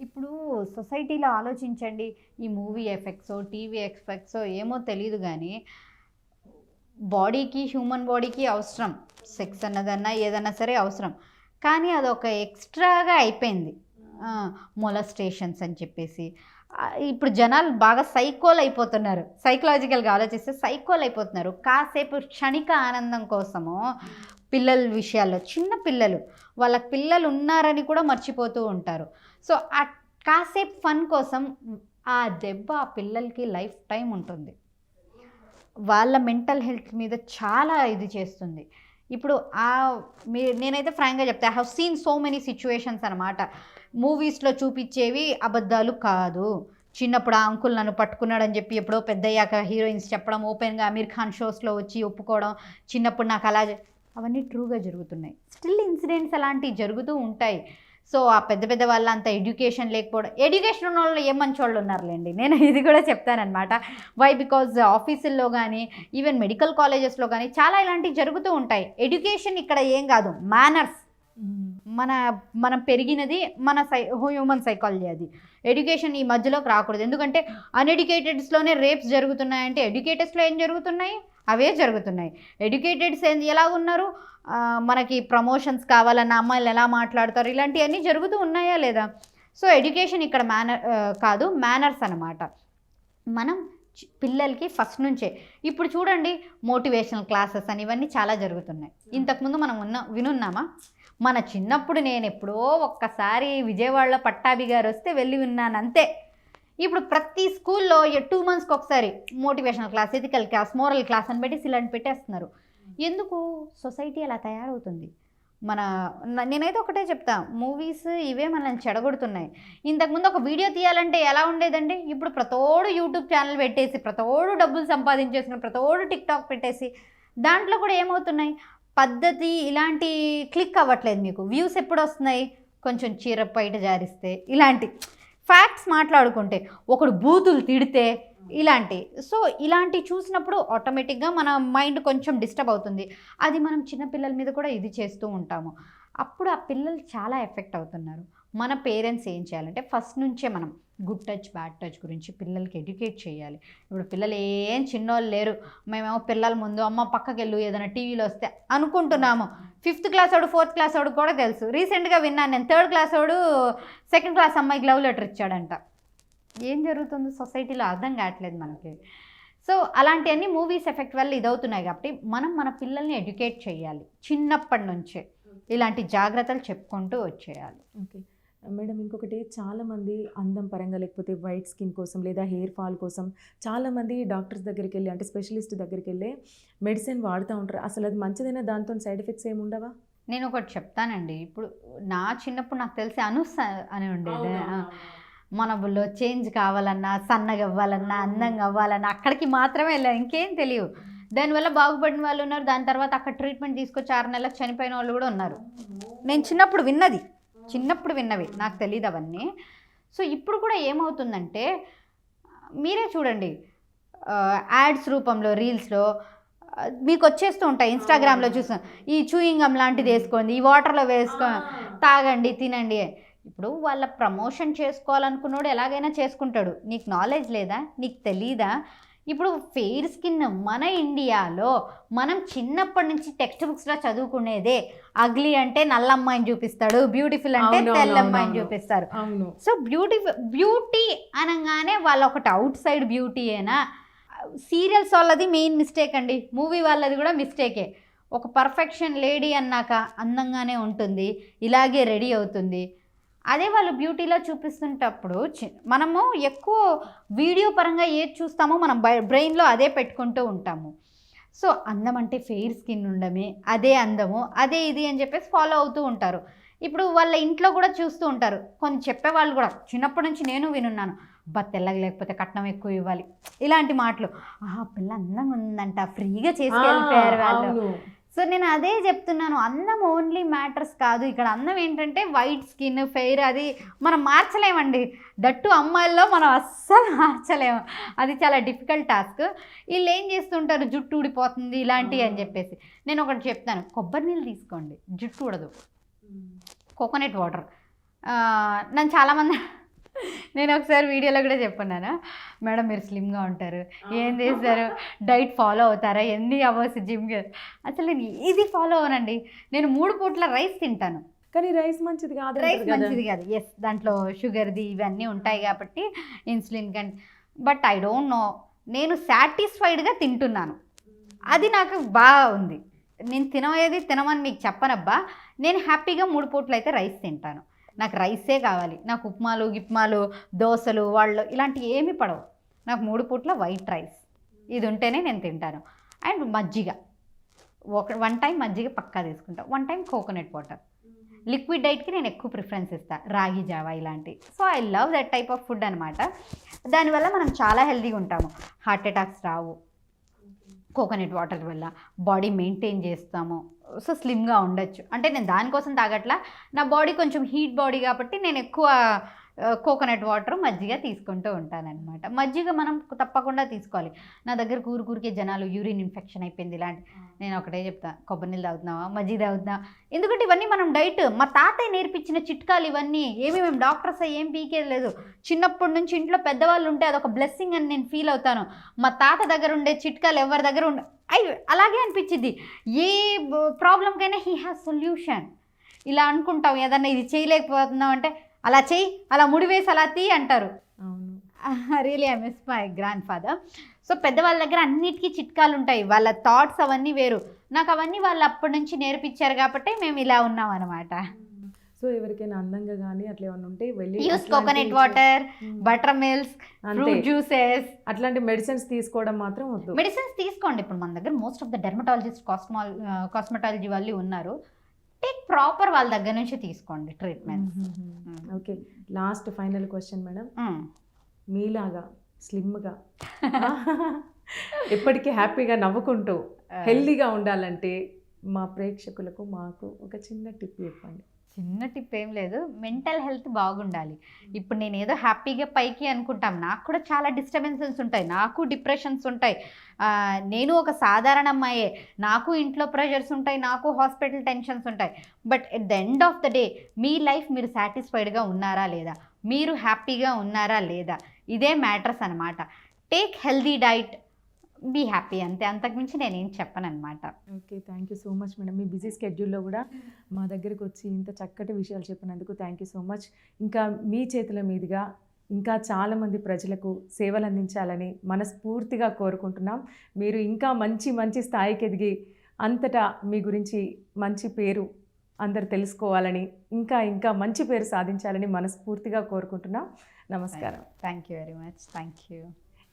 ఇప్పుడు సొసైటీలో ఆలోచించండి, ఈ మూవీ ఎఫెక్ట్సో టీవీ ఎఫెక్ట్సో ఏమో తెలియదు కానీ బాడీకి, హ్యూమన్ బాడీకి అవసరం, సెక్స్ అన్నదన్నా ఏదన్నా సరే అవసరం. కానీ అదొక ఎక్స్ట్రాగా అయిపోయింది. మొలస్టేషన్స్ అని చెప్పేసి ఇప్పుడు జనాలు బాగా సైకోల్ అయిపోతున్నారు. సైకలాజికల్గా ఆలోచిస్తే సైకోల్ అయిపోతున్నారు. కాసేపు క్షణిక ఆనందం కోసము పిల్లల విషయాల్లో, చిన్న పిల్లలు వాళ్ళకి పిల్లలు ఉన్నారని కూడా మర్చిపోతూ ఉంటారు. సో ఆ కాసేపు ఫన్ కోసం ఆ దెబ్బ ఆ పిల్లలకి లైఫ్ టైం ఉంటుంది. వాళ్ళ మెంటల్ హెల్త్ మీద చాలా ఇది చేస్తుంది. ఇప్పుడు నేనైతే ఫ్రాంక్గా చెప్తా, I have seen so many situations అనమాట. మూవీస్లో చూపించేవి అబద్ధాలు కాదు. చిన్నప్పుడు ఆ అంకుల్ నన్ను పట్టుకున్నాడని చెప్పి ఎప్పుడో పెద్దయ్యాక హీరోయిన్స్ చెప్పడం, ఓపెన్గా అమీర్ ఖాన్ షోస్లో వచ్చి ఒప్పుకోవడం, చిన్నప్పుడు నాకు అలా, అవన్నీ ట్రూగా జరుగుతున్నాయి. స్టిల్ ఇన్సిడెంట్స్ అలాంటివి జరుగుతూ ఉంటాయి. సో ఆ పెద్ద పెద్ద వాళ్ళ అంత ఎడ్యుకేషన్ లేకపోవడం, ఎడ్యుకేషన్ ఉన్న వాళ్ళు ఏ మంచి వాళ్ళు ఉన్నారులేండి, నేను ఇది కూడా చెప్తానమాట. వై బికాజ్ ఆఫీసుల్లో కానీ ఈవెన్ మెడికల్ కాలేజెస్లో కానీ చాలా ఇలాంటివి జరుగుతూ ఉంటాయి. ఎడ్యుకేషన్ ఇక్కడ ఏం కాదు, మేనర్స్. మనం పెరిగినది మన హ్యూమన్ సైకాలజీ, అది ఎడ్యుకేషన్ ఈ మధ్యలోకి రాకూడదు. ఎందుకంటే అన్ఎడ్యుకేటెడ్స్లోనే రేప్స్ జరుగుతున్నాయంటే ఎడ్యుకేటెడ్స్లో ఏం జరుగుతున్నాయి, అవే జరుగుతున్నాయి. ఎడ్యుకేటెడ్స్ ఎలా ఉన్నారు, మనకి ప్రమోషన్స్ కావాలన్న అమ్మాయిలు ఎలా మాట్లాడతారు, ఇలాంటివన్నీ జరుగుతూ ఉన్నాయా లేదా? సో ఎడ్యుకేషన్ ఇక్కడ కాదు, మేనర్స్ అన్నమాట. మనం పిల్లలకి ఫస్ట్ నుంచే, ఇప్పుడు చూడండి మోటివేషనల్ క్లాసెస్ అని ఇవన్నీ చాలా జరుగుతున్నాయి. ఇంతకుముందు మనం వినున్నామా? మన చిన్నప్పుడు నేను ఎప్పుడో ఒక్కసారి విజయవాడలో పట్టాభి గారు వస్తే వెళ్ళి విన్నాను, అంతే. ఇప్పుడు ప్రతి స్కూల్లో 2 monthsకి ఒకసారి motivational class, ethical class, moral class అని పెట్టి ఇలాంటి పెట్టేస్తున్నారు. ఎందుకు? సొసైటీ అలా తయారవుతుంది. నేనైతే ఒకటే చెప్తా, మూవీస్ ఇవే మనల్ని చెడగొడుతున్నాయి. ఇంతకుముందు ఒక వీడియో తీయాలంటే ఎలా ఉండేదండి? ఇప్పుడు ప్రతోడు యూట్యూబ్ ఛానల్ పెట్టేసి, ప్రతోడు డబ్బులు సంపాదించేసుకుని, ప్రతోడు టిక్టాక్ పెట్టేసి, దాంట్లో కూడా ఏమవుతున్నాయి, పద్ధతి ఇలాంటి క్లిక్ అవ్వట్లేదు. మీకు వ్యూస్ ఎప్పుడు వస్తున్నాయి? కొంచెం చీర బయట జారిస్తే, ఇలాంటి ఫ్యాక్ట్స్ మాట్లాడుకుంటే, ఒకడు బూతులు తిడితే, ఇలాంటి. సో ఇలాంటి చూసినప్పుడు ఆటోమేటిక్గా మన మైండ్ కొంచెం డిస్టర్బ్ అవుతుంది. అది మనం చిన్నపిల్లల మీద కూడా ఇది చేస్తూ ఉంటాము. అప్పుడు ఆ పిల్లలు చాలా ఎఫెక్ట్ అవుతున్నారు. మన పేరెంట్స్ ఏం చేయాలంటే ఫస్ట్ నుంచే మనం గుడ్ టచ్ బ్యాడ్ టచ్ గురించి పిల్లలకి ఎడ్యుకేట్ చేయాలి. ఇప్పుడు పిల్లలు ఏం చిన్నోళ్ళు లేరు, మేమేమో పిల్లల ముందు అమ్మ పక్కకి వెళ్ళు ఏదైనా టీవీలో వస్తే అనుకుంటున్నాము. 5th క్లాస్ వాడు 4th క్లాస్ వాడు కూడా తెలుసు. రీసెంట్గా విన్నాను నేను, 3rd క్లాస్ వాడు 2nd క్లాస్ అమ్మాయికి లవ్ లెటర్ ఇచ్చాడంట. ఏం జరుగుతుందో సొసైటీలో అర్థం కావట్లేదు మనకి. సో అలాంటివన్నీ మూవీస్ ఎఫెక్ట్ వల్ల ఇదవుతున్నాయి. కాబట్టి మనం మన పిల్లల్ని ఎడ్యుకేట్ చేయాలి చిన్నప్పటి నుంచే, ఇలాంటి జాగ్రత్తలు చెప్పుకుంటూ వచ్చేయాలి. ఓకే మేడం, ఇంకొకటి చాలామంది అందం పరంగా లేకపోతే వైట్ స్కిన్ కోసం లేదా హెయిర్ ఫాల్ కోసం చాలామంది డాక్టర్స్ దగ్గరికి వెళ్ళి, అంటే స్పెషలిస్ట్ దగ్గరికి వెళ్ళి మెడిసిన్ వాడుతూ ఉంటారు. అసలు అది మంచిదైనా, దాంతో సైడ్ ఎఫెక్ట్స్ ఏమి ఉండవా? నేను ఒకటి చెప్తానండి. ఇప్పుడు నా చిన్నప్పుడు నాకు తెలిసి అనుస్ అని ఉండేది. మనలో చేంజ్ కావాలన్నా, సన్నగా అవ్వాలన్నా, అందంగా అవ్వాలన్నా అక్కడికి మాత్రమే వెళ్ళాను, ఇంకేం తెలియదు. దానివల్ల బాగుపడిన వాళ్ళు ఉన్నారు. దాని తర్వాత అక్కడ ట్రీట్మెంట్ తీసుకొచ్చి 6 నెలలకు చనిపోయిన వాళ్ళు కూడా ఉన్నారు. నేను చిన్నప్పుడు విన్నవి, నాకు తెలియదు అవన్నీ. సో ఇప్పుడు కూడా ఏమవుతుందంటే, మీరే చూడండి, యాడ్స్ రూపంలో రీల్స్లో మీకు వచ్చేస్తూ ఉంటాయి. ఇన్స్టాగ్రామ్లో చూసాం, ఈ చూయింగ్ గమ్ లాంటిది వేసుకోండి, ఈ వాటర్లో తాగండి, తినండి. ఇప్పుడు వాళ్ళ ప్రమోషన్ చేసుకోవాలనుకున్నాడు ఎలాగైనా చేసుకుంటాడు. నీకు నాలెడ్జ్ లేదా? నీకు తెలీదా? ఇప్పుడు ఫెయిర్ స్కిన్ మన ఇండియాలో మనం చిన్నప్పటి నుంచి టెక్స్ట్ బుక్స్లో చదువుకునేదే. అగ్లీ అంటే నల్లమ్మాయిని చూపిస్తాడు, బ్యూటిఫుల్ అంటే తెల్లమ్మాయిని చూపిస్తారు. సో బ్యూటీ అనగానే వాళ్ళ ఒకటి అవుట్ సైడ్ బ్యూటీ అయినా, సీరియల్స్ వాళ్ళది మెయిన్ మిస్టేక్ అండి, మూవీ వాళ్ళది కూడా మిస్టేకే. ఒక పర్ఫెక్షన్ లేడీ అన్నాక అందంగానే ఉంటుంది, ఇలాగే రెడీ అవుతుంది. అదే వాళ్ళు బ్యూటీలో చూపిస్తుంటప్పుడు మనము ఎక్కువ వీడియో పరంగా ఏది చూస్తామో మనం బ్రెయిన్లో అదే పెట్టుకుంటూ ఉంటాము. సో అందం అంటే ఫెయిర్ స్కిన్ ఉండమే, అదే అందము, అదే ఇది అని చెప్పేసి ఫాలో అవుతూ ఉంటారు. ఇప్పుడు వాళ్ళ ఇంట్లో కూడా చూస్తూ ఉంటారు, కొన్ని చెప్పేవాళ్ళు కూడా చిన్నప్పటి నుంచి నేను వినున్నాను, తెల్లగా లేకపోతే కట్నం ఎక్కువ ఇవ్వాలి, ఇలాంటి మాటలు. పిల్ల అందంగా ఉందంట, ఫ్రీగా చేసుకెళ్ళిపోయారు వాళ్ళు. సో నేను అదే చెప్తున్నాను, అందం ఓన్లీ మ్యాటర్స్ కాదు. ఇక్కడ అందం ఏంటంటే వైట్ స్కిన్, ఫెయిర్, అది మనం మార్చలేమండి. దట్టు అమ్మాయిల్లో మనం అస్సలు మార్చలేము, అది చాలా డిఫికల్ట్ టాస్క్. వీళ్ళు ఏం చేస్తుంటారు, జుట్టు ఊడిపోతుంది ఇలాంటివి అని చెప్పేసి. నేను ఒకటి చెప్తాను, కొబ్బరి నీళ్ళు తీసుకోండి, జుట్టు ఊడదు. కోకోనట్ వాటర్, నన్ను చాలామంది నేను ఒకసారి వీడియోలో కూడా చెప్పన్నాను, మేడం మీరు స్లిమ్గా ఉంటారు, ఏం చేస్తారు, డైట్ ఫాలో అవుతారా, ఎన్ని అవర్స్ జిమ్గా? అసలు నేను ఇది ఫాలో అవనండి. నేను 3 పూట్ల రైస్ తింటాను. కానీ రైస్ మంచిది కాదు. రైస్ మంచిది కాదు, ఎస్, దాంట్లో షుగర్ది ఇవన్నీ ఉంటాయి కాబట్టి ఇన్సులిన్ కానీ. బట్ ఐ డోంట్ నో, నేను సాటిస్ఫైడ్గా తింటున్నాను, అది నాకు బాగా ఉంది. నేను తినమని మీకు చెప్పనబ్బా, నేను హ్యాపీగా 3 పూట్లు అయితే రైస్ తింటాను. నాకు రైసే కావాలి, నాకు ఉప్మాలు గిప్మాలు దోశలు వాళ్ళు ఇలాంటివి ఏమీ పడవు. నాకు 3 పూట్ల వైట్ రైస్ ఇది ఉంటేనే నేను తింటాను. అండ్ మజ్జిగ, 1 టైం మజ్జిగ పక్కా తీసుకుంటాను, 1 టైం కోకోనట్ వాటర్. లిక్విడ్ డైట్కి నేను ఎక్కువ ప్రిఫరెన్స్ ఇస్తాను, రాగి జావా ఇలాంటివి. So I love that type of food అనమాట. దానివల్ల మనం చాలా హెల్తీగా ఉంటాము, హార్ట్ అటాక్స్ రావు. కోకోనట్ వాటర్ వల్ల బాడీ మెయింటైన్ చేస్తాము, సో స్లిమ్గా ఉండొచ్చు. అంటే నేను దానికోసం తాగట్లా, నా బాడీ కొంచెం హీట్ బాడీ కాబట్టి నేను ఎక్కువ కోకోనట్ వాటర్ మజ్జిగ తీసుకుంటూ ఉంటానన్నమాట. మజ్జిగ మనం తప్పకుండా తీసుకోవాలి. నా దగ్గర కూరికే జనాలు యూరిన్ ఇన్ఫెక్షన్ అయిపోయింది ఇలాంటి, నేను ఒకటే చెప్తాను, కొబ్బరి నీళ్ళు తాగుతున్నావా, మజ్జిగ తాగుతున్నావా? ఎందుకంటే ఇవన్నీ మనం డైట్, మా తాతయ్య నేర్పించిన చిట్కాలు ఇవన్నీ. మేము డాక్టర్స్ ఏం పీకేది లేదు, చిన్నప్పటి నుంచి ఇంట్లో పెద్దవాళ్ళు ఉంటే అదొక బ్లెస్సింగ్ అని నేను ఫీల్ అవుతాను. మా తాత దగ్గర ఉండే చిట్కాలు ఎవరి దగ్గర అలాగే అనిపించింది. ఏ ప్రాబ్లంకైనా హీ హ్యాస్ సొల్యూషన్. ఇలా అనుకుంటాం, ఏదన్నా ఇది చేయలేకపోతున్నాం అంటే అలా చెయ్యి, అలా ముడివేసి అలా తీ అంటారు. Really I miss my grand father. So పెద్దవాళ్ళ దగ్గర అన్నిటికీ చిట్కాలు ఉంటాయి, వాళ్ళ థాట్స్ అవన్నీ వేరు. నాకు అవన్నీ వాళ్ళు అప్పటి నుంచి నేర్పించారు కాబట్టి మేము ఇలా ఉన్నాం అనమాట. సో ఎవరికైనా అందంగా కానీ అట్లా ఏమైనా ఉంటే వెళ్ళి use coconut water, butter milk, fruit juices, అట్లాంటి మెడిసిన్స్ తీసుకోవడం మాత్రం వద్దు. మెడిసిన్స్ తీసుకోండి. ఇప్పుడు మన దగ్గర most of the dermatologist, cosmetology వాళ్ళు ఉన్నారు, టేక్ ప్రాపర్ వాళ్ళ దగ్గర నుంచి తీసుకోండి treatments. Okay, last final question madam, మీలాగా స్లిమ్గా ఎప్పటికీ హ్యాపీగా నవ్వుకుంటూ హెల్దీగా ఉండాలంటే మా ప్రేక్షకులకు మాకు ఒక చిన్న టిప్ చెప్పండి. చిన్న టిప్ ఏం లేదు, మెంటల్ హెల్త్ బాగుండాలి. ఇప్పుడు నేను ఏదో హ్యాపీగా పైకి అనుకుంటాం, నాకు కూడా చాలా డిస్టర్బెన్సెస్ ఉంటాయి, నాకు డిప్రెషన్స్ ఉంటాయి. నేను ఒక సాధారణ అమ్మాయే, నాకు ఇంట్లో ప్రెషర్స్ ఉంటాయి, నాకు హాస్పిటల్ టెన్షన్స్ ఉంటాయి. But at the end of the day me life మీరు సాటిస్ఫైడ్గా ఉన్నారా లేదా, మీరు హ్యాపీగా ఉన్నారా లేదా, ఇదే మ్యాటర్స్ అనమాట. Take healthy diet, be happy, అంతే, అంతకుమించి నేనేం చెప్పను అనమాట. Okay, thank you so much madam. మీ బిజీ స్కెడ్యూల్లో కూడా మా దగ్గరికి వచ్చి ఇంత చక్కటి విషయాలు చెప్పినందుకు థ్యాంక్ యూ సో మచ్. ఇంకా మీ చేతుల మీదుగా ఇంకా చాలామంది ప్రజలకు సేవలు అందించాలని మనస్ఫూర్తిగా కోరుకుంటున్నాం. మీరు ఇంకా మంచి మంచి స్థాయికి ఎదిగి అంతటా మీ గురించి మంచి పేరు అందరు తెలుసుకోవాలని, ఇంకా ఇంకా మంచి పేరు సాధించాలని మనస్ఫూర్తిగా కోరుకుంటున్నాం. నమస్కారం. Thank you very much. Thank you.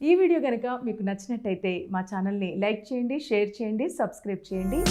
ఈ వీడియో కనుక మీకు నచ్చినట్టయితే మా ఛానల్ని లైక్ చేయండి, షేర్ చేయండి, సబ్స్క్రైబ్ చేయండి.